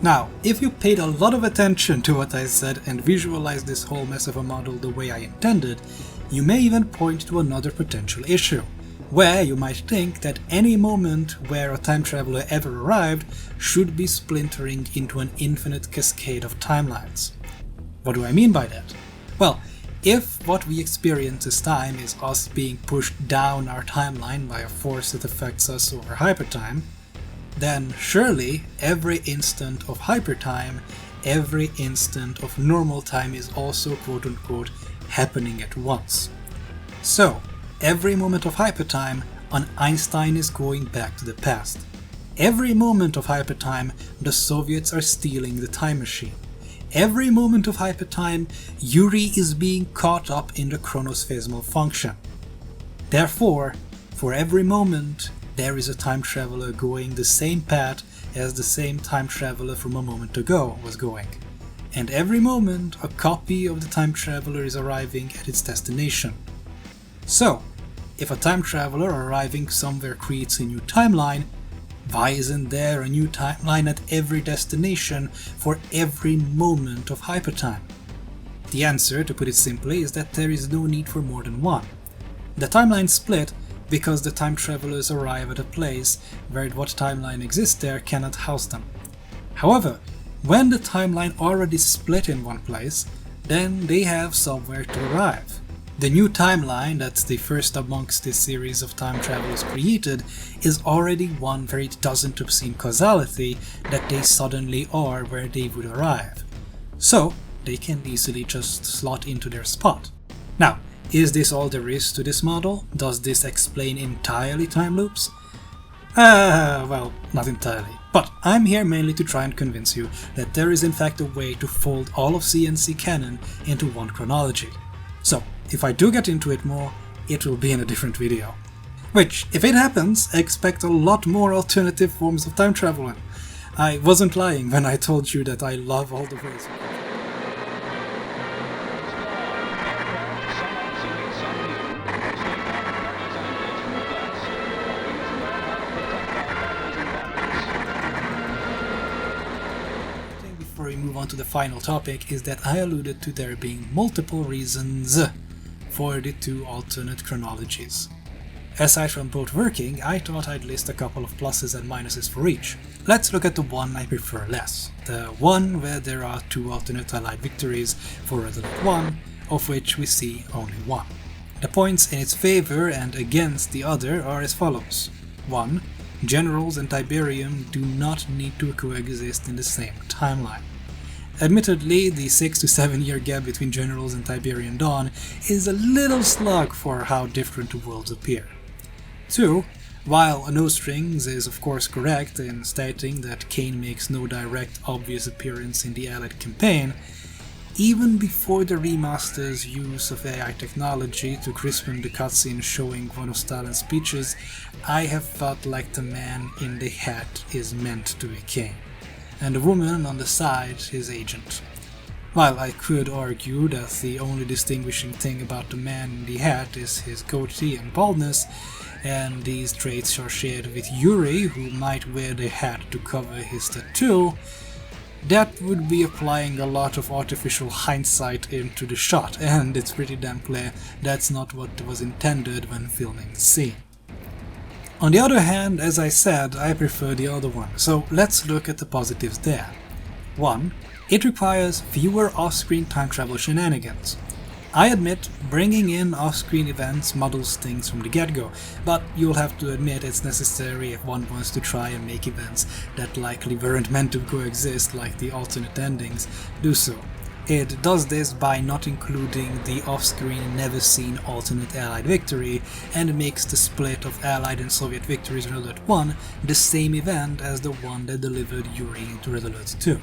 Now, if you paid a lot of attention to what I said and visualized this whole mess of a model the way I intended, you may even point to another potential issue, where you might think that any moment where a time traveler ever arrived should be splintering into an infinite cascade of timelines. What do I mean by that? Well, if what we experience as time is us being pushed down our timeline by a force that affects us over hypertime, then surely every instant of hypertime, every instant of normal time is also quote-unquote happening at once. So, every moment of hypertime, an Einstein is going back to the past. Every moment of hypertime, the Soviets are stealing the time machine. Every moment of hypertime, Yuri is being caught up in the Chronosphere's malfunction. Therefore, for every moment, there is a time traveler going the same path as the same time traveler from a moment ago was going. And every moment, a copy of the time traveler is arriving at its destination. So, if a time traveler arriving somewhere creates a new timeline, why isn't there a new timeline at every destination for every moment of hypertime? The answer, to put it simply, is that there is no need for more than one. The timeline split because the time travelers arrive at a place where what timeline exists there cannot house them. However, when the timeline already split in one place, then they have somewhere to arrive. The new timeline that's the first amongst this series of time travelers created is already one where it doesn't obscene causality that they suddenly are where they would arrive. So, they can easily just slot into their spot. Now, is this all there is to this model? Does this explain entirely time loops? Well, not entirely. But I'm here mainly to try and convince you that there is in fact a way to fold all of CNC Canon into one chronology. So, if I do get into it more, it will be in a different video. Which, if it happens, expect a lot more alternative forms of time travel. I wasn't lying when I told you that I love all the ways. Before we move on to the final topic is that I alluded to there being multiple reasons for the two alternate chronologies. Aside from both working, I thought I'd list a couple of pluses and minuses for each. Let's look at the one I prefer less. The one where there are two alternate allied victories for Redolent 1, of which we see only one. The points in its favor and against the other are as follows. 1. Generals and Tiberium do not need to coexist in the same timeline. Admittedly, the 6 to 7 year gap between Generals and Tiberian Dawn is a little slug for how different the worlds appear. 2. While No Strings is of course correct in stating that Kane makes no direct obvious appearance in the Allied campaign, even before the remaster's use of AI technology to crispen the cutscene showing one of Stalin's speeches, I have felt like the man in the hat is meant to be Kane, and the woman on the side his agent. While I could argue that the only distinguishing thing about the man in the hat is his goatee and baldness, and these traits are shared with Yuri, who might wear the hat to cover his tattoo, that would be applying a lot of artificial hindsight into the shot, and it's pretty damn clear that's not what was intended when filming the scene. On the other hand, as I said, I prefer the other one, so let's look at the positives there. 1. It requires fewer off-screen time travel shenanigans. I admit, bringing in off-screen events muddles things from the get-go, but you'll have to admit it's necessary if one wants to try and make events that likely weren't meant to coexist, like the alternate endings, do so. It does this by not including the off-screen never-seen alternate Allied victory, and makes the split of Allied and Soviet victories in Red Alert 1 the same event as the one that delivered Yuri into Red Alert 2.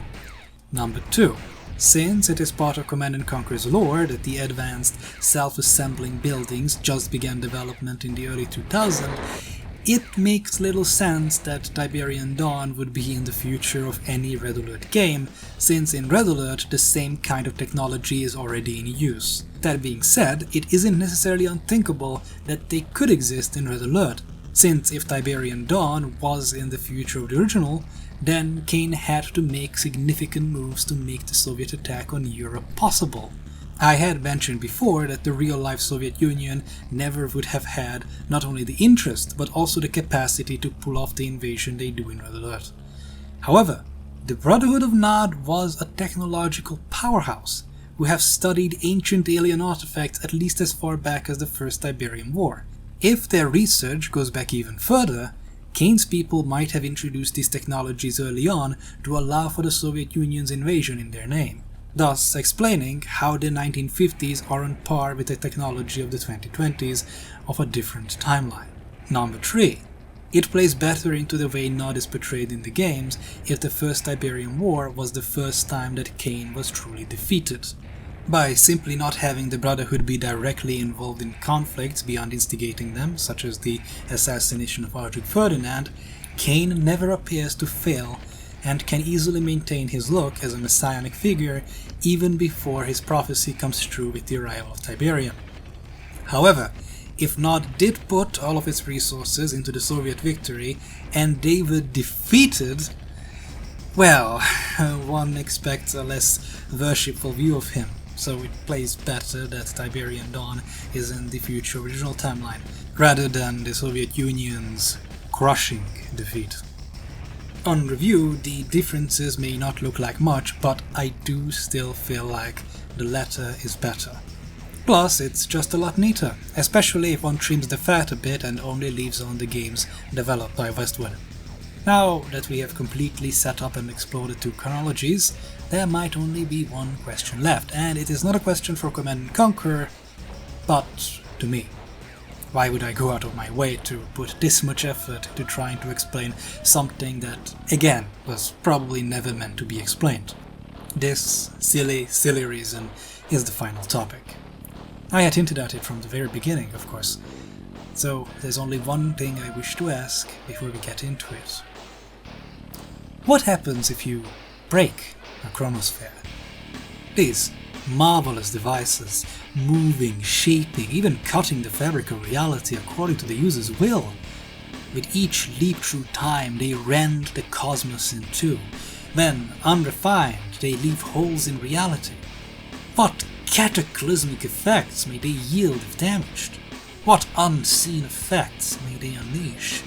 Number 2. Since it is part of Command & Conquer's lore that the advanced, self-assembling buildings just began development in the early 2000s, it makes little sense that Tiberian Dawn would be in the future of any Red Alert game, since in Red Alert the same kind of technology is already in use. That being said, it isn't necessarily unthinkable that they could exist in Red Alert, since if Tiberian Dawn was in the future of the original, then Kane had to make significant moves to make the Soviet attack on Europe possible. I had mentioned before that the real-life Soviet Union never would have had not only the interest, but also the capacity to pull off the invasion they do in Red Alert. However, the Brotherhood of Nod was a technological powerhouse, who have studied ancient alien artifacts at least as far back as the First Tiberian War. If their research goes back even further, Kane's people might have introduced these technologies early on to allow for the Soviet Union's invasion in their name, thus explaining how the 1950s are on par with the technology of the 2020s of a different timeline. Number 3. It plays better into the way Nod is portrayed in the games if the First Tiberian War was the first time that Kane was truly defeated. By simply not having the Brotherhood be directly involved in conflicts beyond instigating them, such as the assassination of Archduke Ferdinand, Kane never appears to fail and can easily maintain his look as a messianic figure even before his prophecy comes true with the arrival of Tiberium. However, if Nod did put all of its resources into the Soviet victory and they were defeated, well, one expects a less worshipful view of him. So it plays better that Tiberian Dawn is in the future original timeline, rather than the Soviet Union's crushing defeat. On review, the differences may not look like much, but I do still feel like the latter is better. Plus, it's just a lot neater, especially if one trims the fat a bit and only leaves on the games developed by Westwood. Now that we have completely set up and exploded 2 chronologies, there might only be one question left, and it is not a question for Command & Conquer, but to me. Why would I go out of my way to put this much effort into trying to explain something that, again, was probably never meant to be explained? This silly reason is the final topic. I had hinted at it from the very beginning, of course, so there's only one thing I wish to ask before we get into it. What happens if you break a chronosphere? These marvelous devices, moving, shaping, even cutting the fabric of reality according to the user's will. With each leap through time, they rend the cosmos in two. Then, unrefined, they leave holes in reality. What cataclysmic effects may they yield if damaged? What unseen effects may they unleash?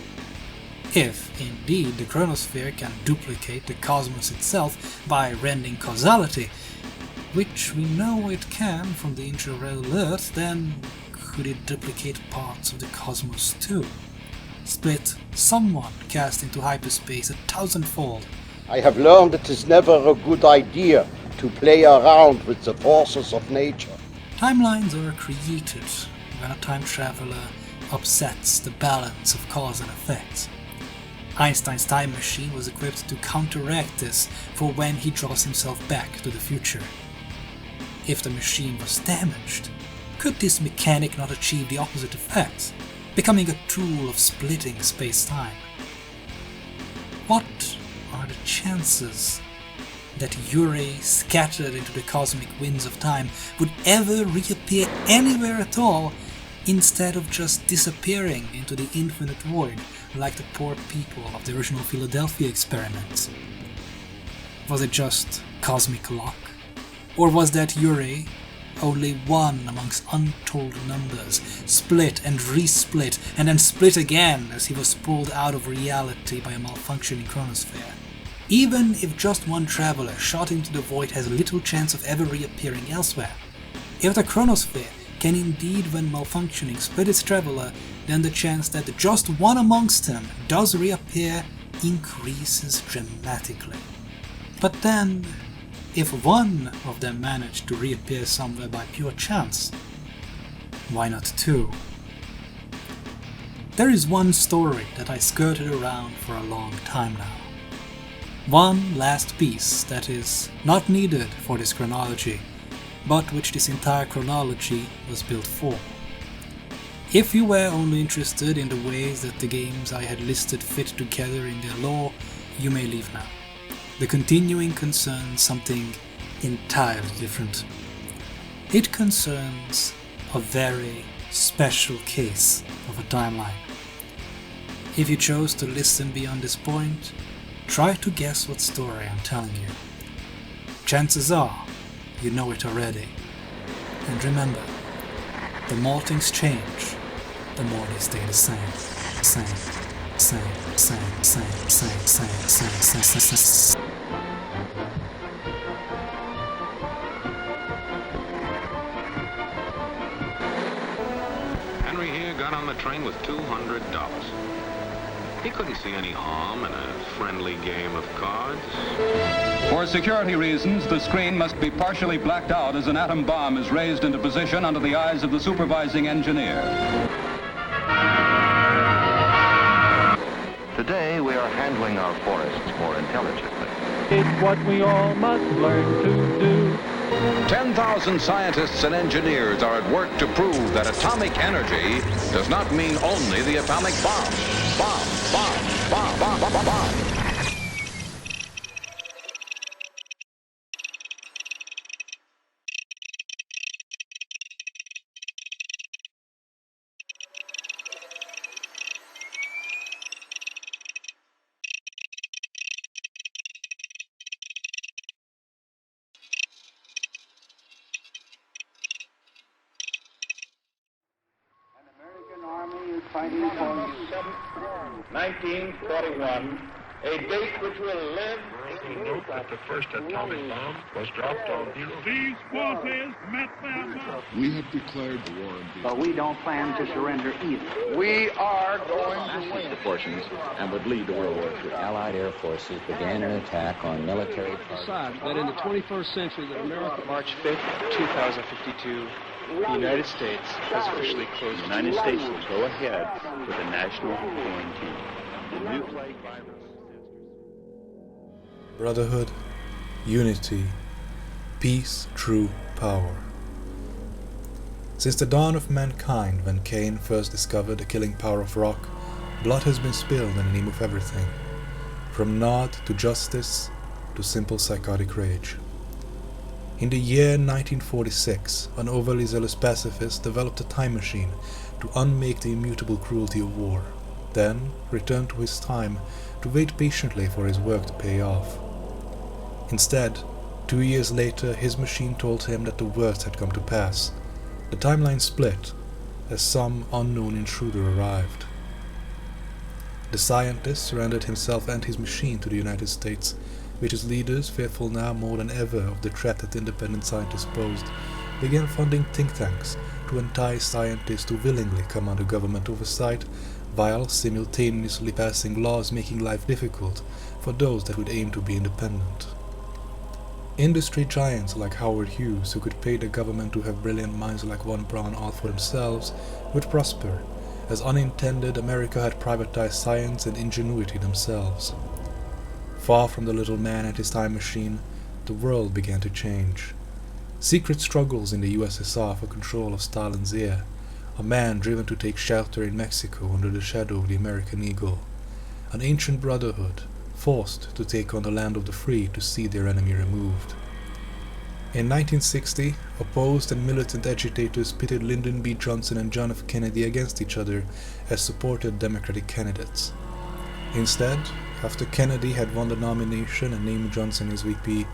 If, indeed, the chronosphere can duplicate the cosmos itself by rending causality, which we know it can from the intra-realm Earth, then could it duplicate parts of the cosmos too? Split someone cast into hyperspace 1,000-fold. I have learned it is never a good idea to play around with the forces of nature. Timelines are created when a time traveler upsets the balance of cause and effect. Einstein's time machine was equipped to counteract this for when he draws himself back to the future. If the machine was damaged, could this mechanic not achieve the opposite effect, becoming a tool of splitting space-time? What are the chances that Yuri, scattered into the cosmic winds of time, would ever reappear anywhere at all, instead of just disappearing into the infinite void like the poor people of the original Philadelphia experiments? Was it just cosmic luck? Or was that Yuri only one amongst untold numbers, split and resplit and then split again as he was pulled out of reality by a malfunctioning chronosphere? Even if just one traveler shot into the void has little chance of ever reappearing elsewhere, if the chronosphere can indeed, when malfunctioning, split its traveler, then the chance that just one amongst them does reappear increases dramatically. But then, if one of them managed to reappear somewhere by pure chance, why not two? There is one story that I skirted around for a long time now. One last piece that is not needed for this chronology, but which this entire chronology was built for. If you were only interested in the ways that the games I had listed fit together in their lore, you may leave now. The continuing concerns something entirely different. It concerns a very special case of a timeline. If you chose to listen beyond this point, try to guess what story I'm telling you. Chances are you know it already. And remember, the more things change, the more they stay the same. Henry here got on the train with $200. He couldn't see any harm in a friendly game of cards. For security reasons, the screen must be partially blacked out as an atom bomb is raised into position under the eyes of the supervising engineer. Today, we are handling our forests more intelligently. It's what we all must learn to do. 10,000 scientists and engineers are at work to prove that atomic energy does not mean only the atomic bomb. Bomb. Fighting for 1941, a date which will live We note that the first atomic bomb was dropped on Hiroshima. These forces met their mark. We have declared the war on peace. But we don't plan to surrender either. We are going to win. Proportions and would lead to World War III. Allied air forces began an attack on military targets. Decide that in the 21st century that America... March 5th, 2052, the United States has officially closed. The United States will go ahead with a national quarantine. The new plague virus. Brotherhood, unity, peace, true power. Since the dawn of mankind, when Kane first discovered the killing power of rock, blood has been spilled in the name of everything, from nod to justice to simple psychotic rage. In the year 1946, an overly zealous pacifist developed a time machine to unmake the immutable cruelty of war, then returned to his time to wait patiently for his work to pay off. Instead, 2 years later, his machine told him that the worst had come to pass. The timeline split as some unknown intruder arrived. The scientist surrendered himself and his machine to the United States, which its leaders, fearful now more than ever of the threat that independent scientists posed, began funding think tanks to entice scientists to willingly come under government oversight, while simultaneously passing laws making life difficult for those that would aim to be independent. Industry giants like Howard Hughes, who could pay the government to have brilliant minds like Von Braun all for themselves, would prosper, as unintended America had privatized science and ingenuity themselves. Far from the little man and his time machine, the world began to change. Secret struggles in the USSR for control of Stalin's ear, a man driven to take shelter in Mexico under the shadow of the American eagle, an ancient brotherhood forced to take on the land of the free to see their enemy removed. In 1960, opposed and militant agitators pitted Lyndon B. Johnson and John F. Kennedy against each other as supported Democratic candidates. Instead, after Kennedy had won the nomination and named Johnson his VP,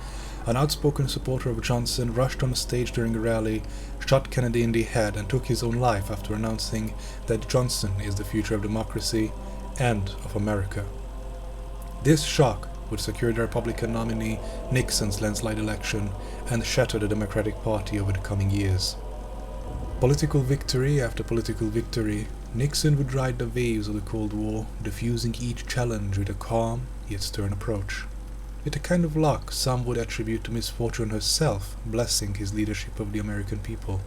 an outspoken supporter of Johnson rushed on the stage during a rally, shot Kennedy in the head, and took his own life after announcing that Johnson is the future of democracy and of America. This shock would secure the Republican nominee Nixon's landslide election and shatter the Democratic Party over the coming years. Political victory after political victory, Nixon would ride the waves of the Cold War, diffusing each challenge with a calm yet stern approach. With a kind of luck some would attribute to Miss Fortune herself blessing his leadership of the American people.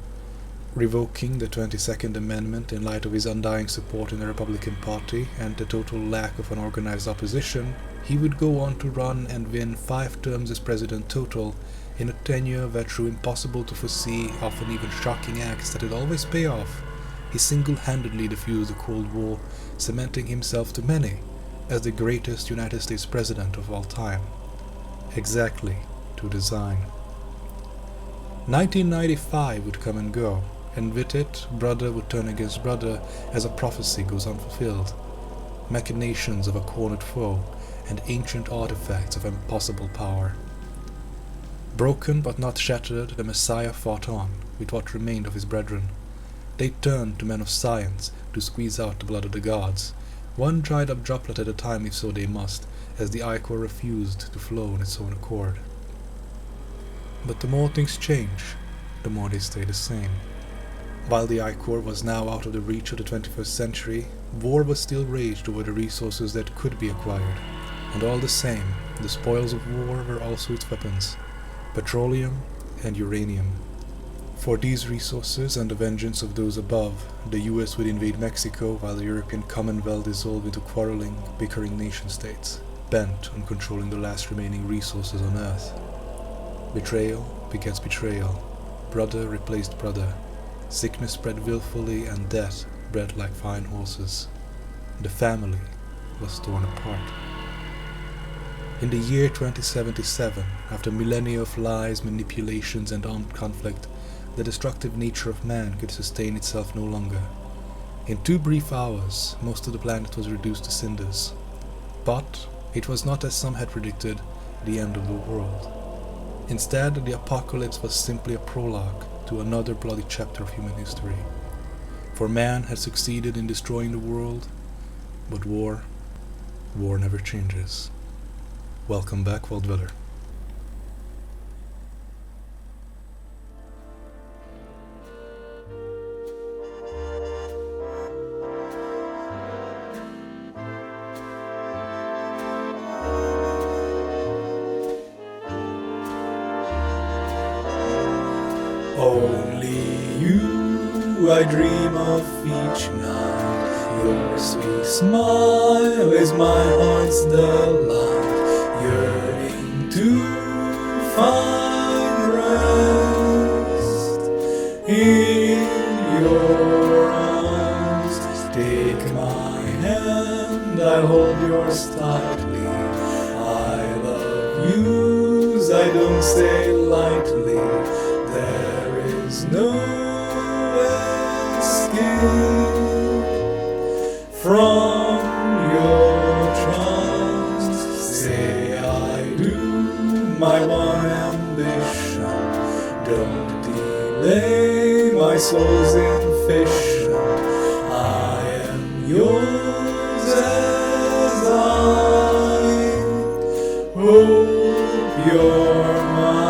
Revoking the 22nd Amendment in light of his undying support in the Republican Party and the total lack of an organized opposition, he would go on to run and win 5 terms as president total in a tenure that through impossible to foresee, often even shocking acts that would always pay off, he single-handedly diffused the Cold War, cementing himself to many as the greatest United States president of all time. Exactly to design. 1995 would come and go, and with it, brother would turn against brother as a prophecy goes unfulfilled. Machinations of a cornered foe, and ancient artifacts of impossible power. Broken but not shattered, the Messiah fought on with what remained of his brethren. They turned to men of science to squeeze out the blood of the gods, one dried up droplet at a time if so they must, as the ichor refused to flow on its own accord. But the more things change, the more they stay the same. While the ichor was now out of the reach of the 21st century, war was still raged over the resources that could be acquired, and all the same, the spoils of war were also its weapons, petroleum and uranium. For these resources and the vengeance of those above, the US would invade Mexico while the European Commonwealth dissolved into quarreling, bickering nation-states, bent on controlling the last remaining resources on Earth. Betrayal begets betrayal, brother replaced brother, sickness spread willfully and death bred like fine horses. The family was torn apart. In the year 2077, after millennia of lies, manipulations and armed conflict, the destructive nature of man could sustain itself no longer. In 2 brief hours, most of the planet was reduced to cinders. But it was not, as some had predicted, the end of the world. Instead, the apocalypse was simply a prologue to another bloody chapter of human history. For man had succeeded in destroying the world, but war never changes. Welcome back, World Dweller. Only you I dream of each night. Your sweet smile is my heart's delight. Yearning to find rest in your arms. Take my hand, I'll hold yours tightly. I love yous, I don't say lightly. There is no escape from your charms. Say I do, my one ambition. Don't delay my soul's invitation. I am yours as I hope you're mine.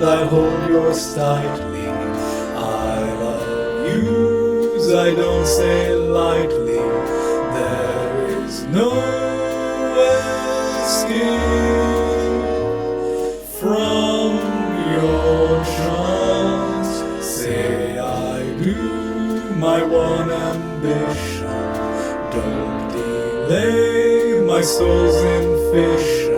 I hold yours tightly. I love yous, I don't say lightly. There is no escape from your charms. Say I do, my one ambition. Don't delay my soul's invitation.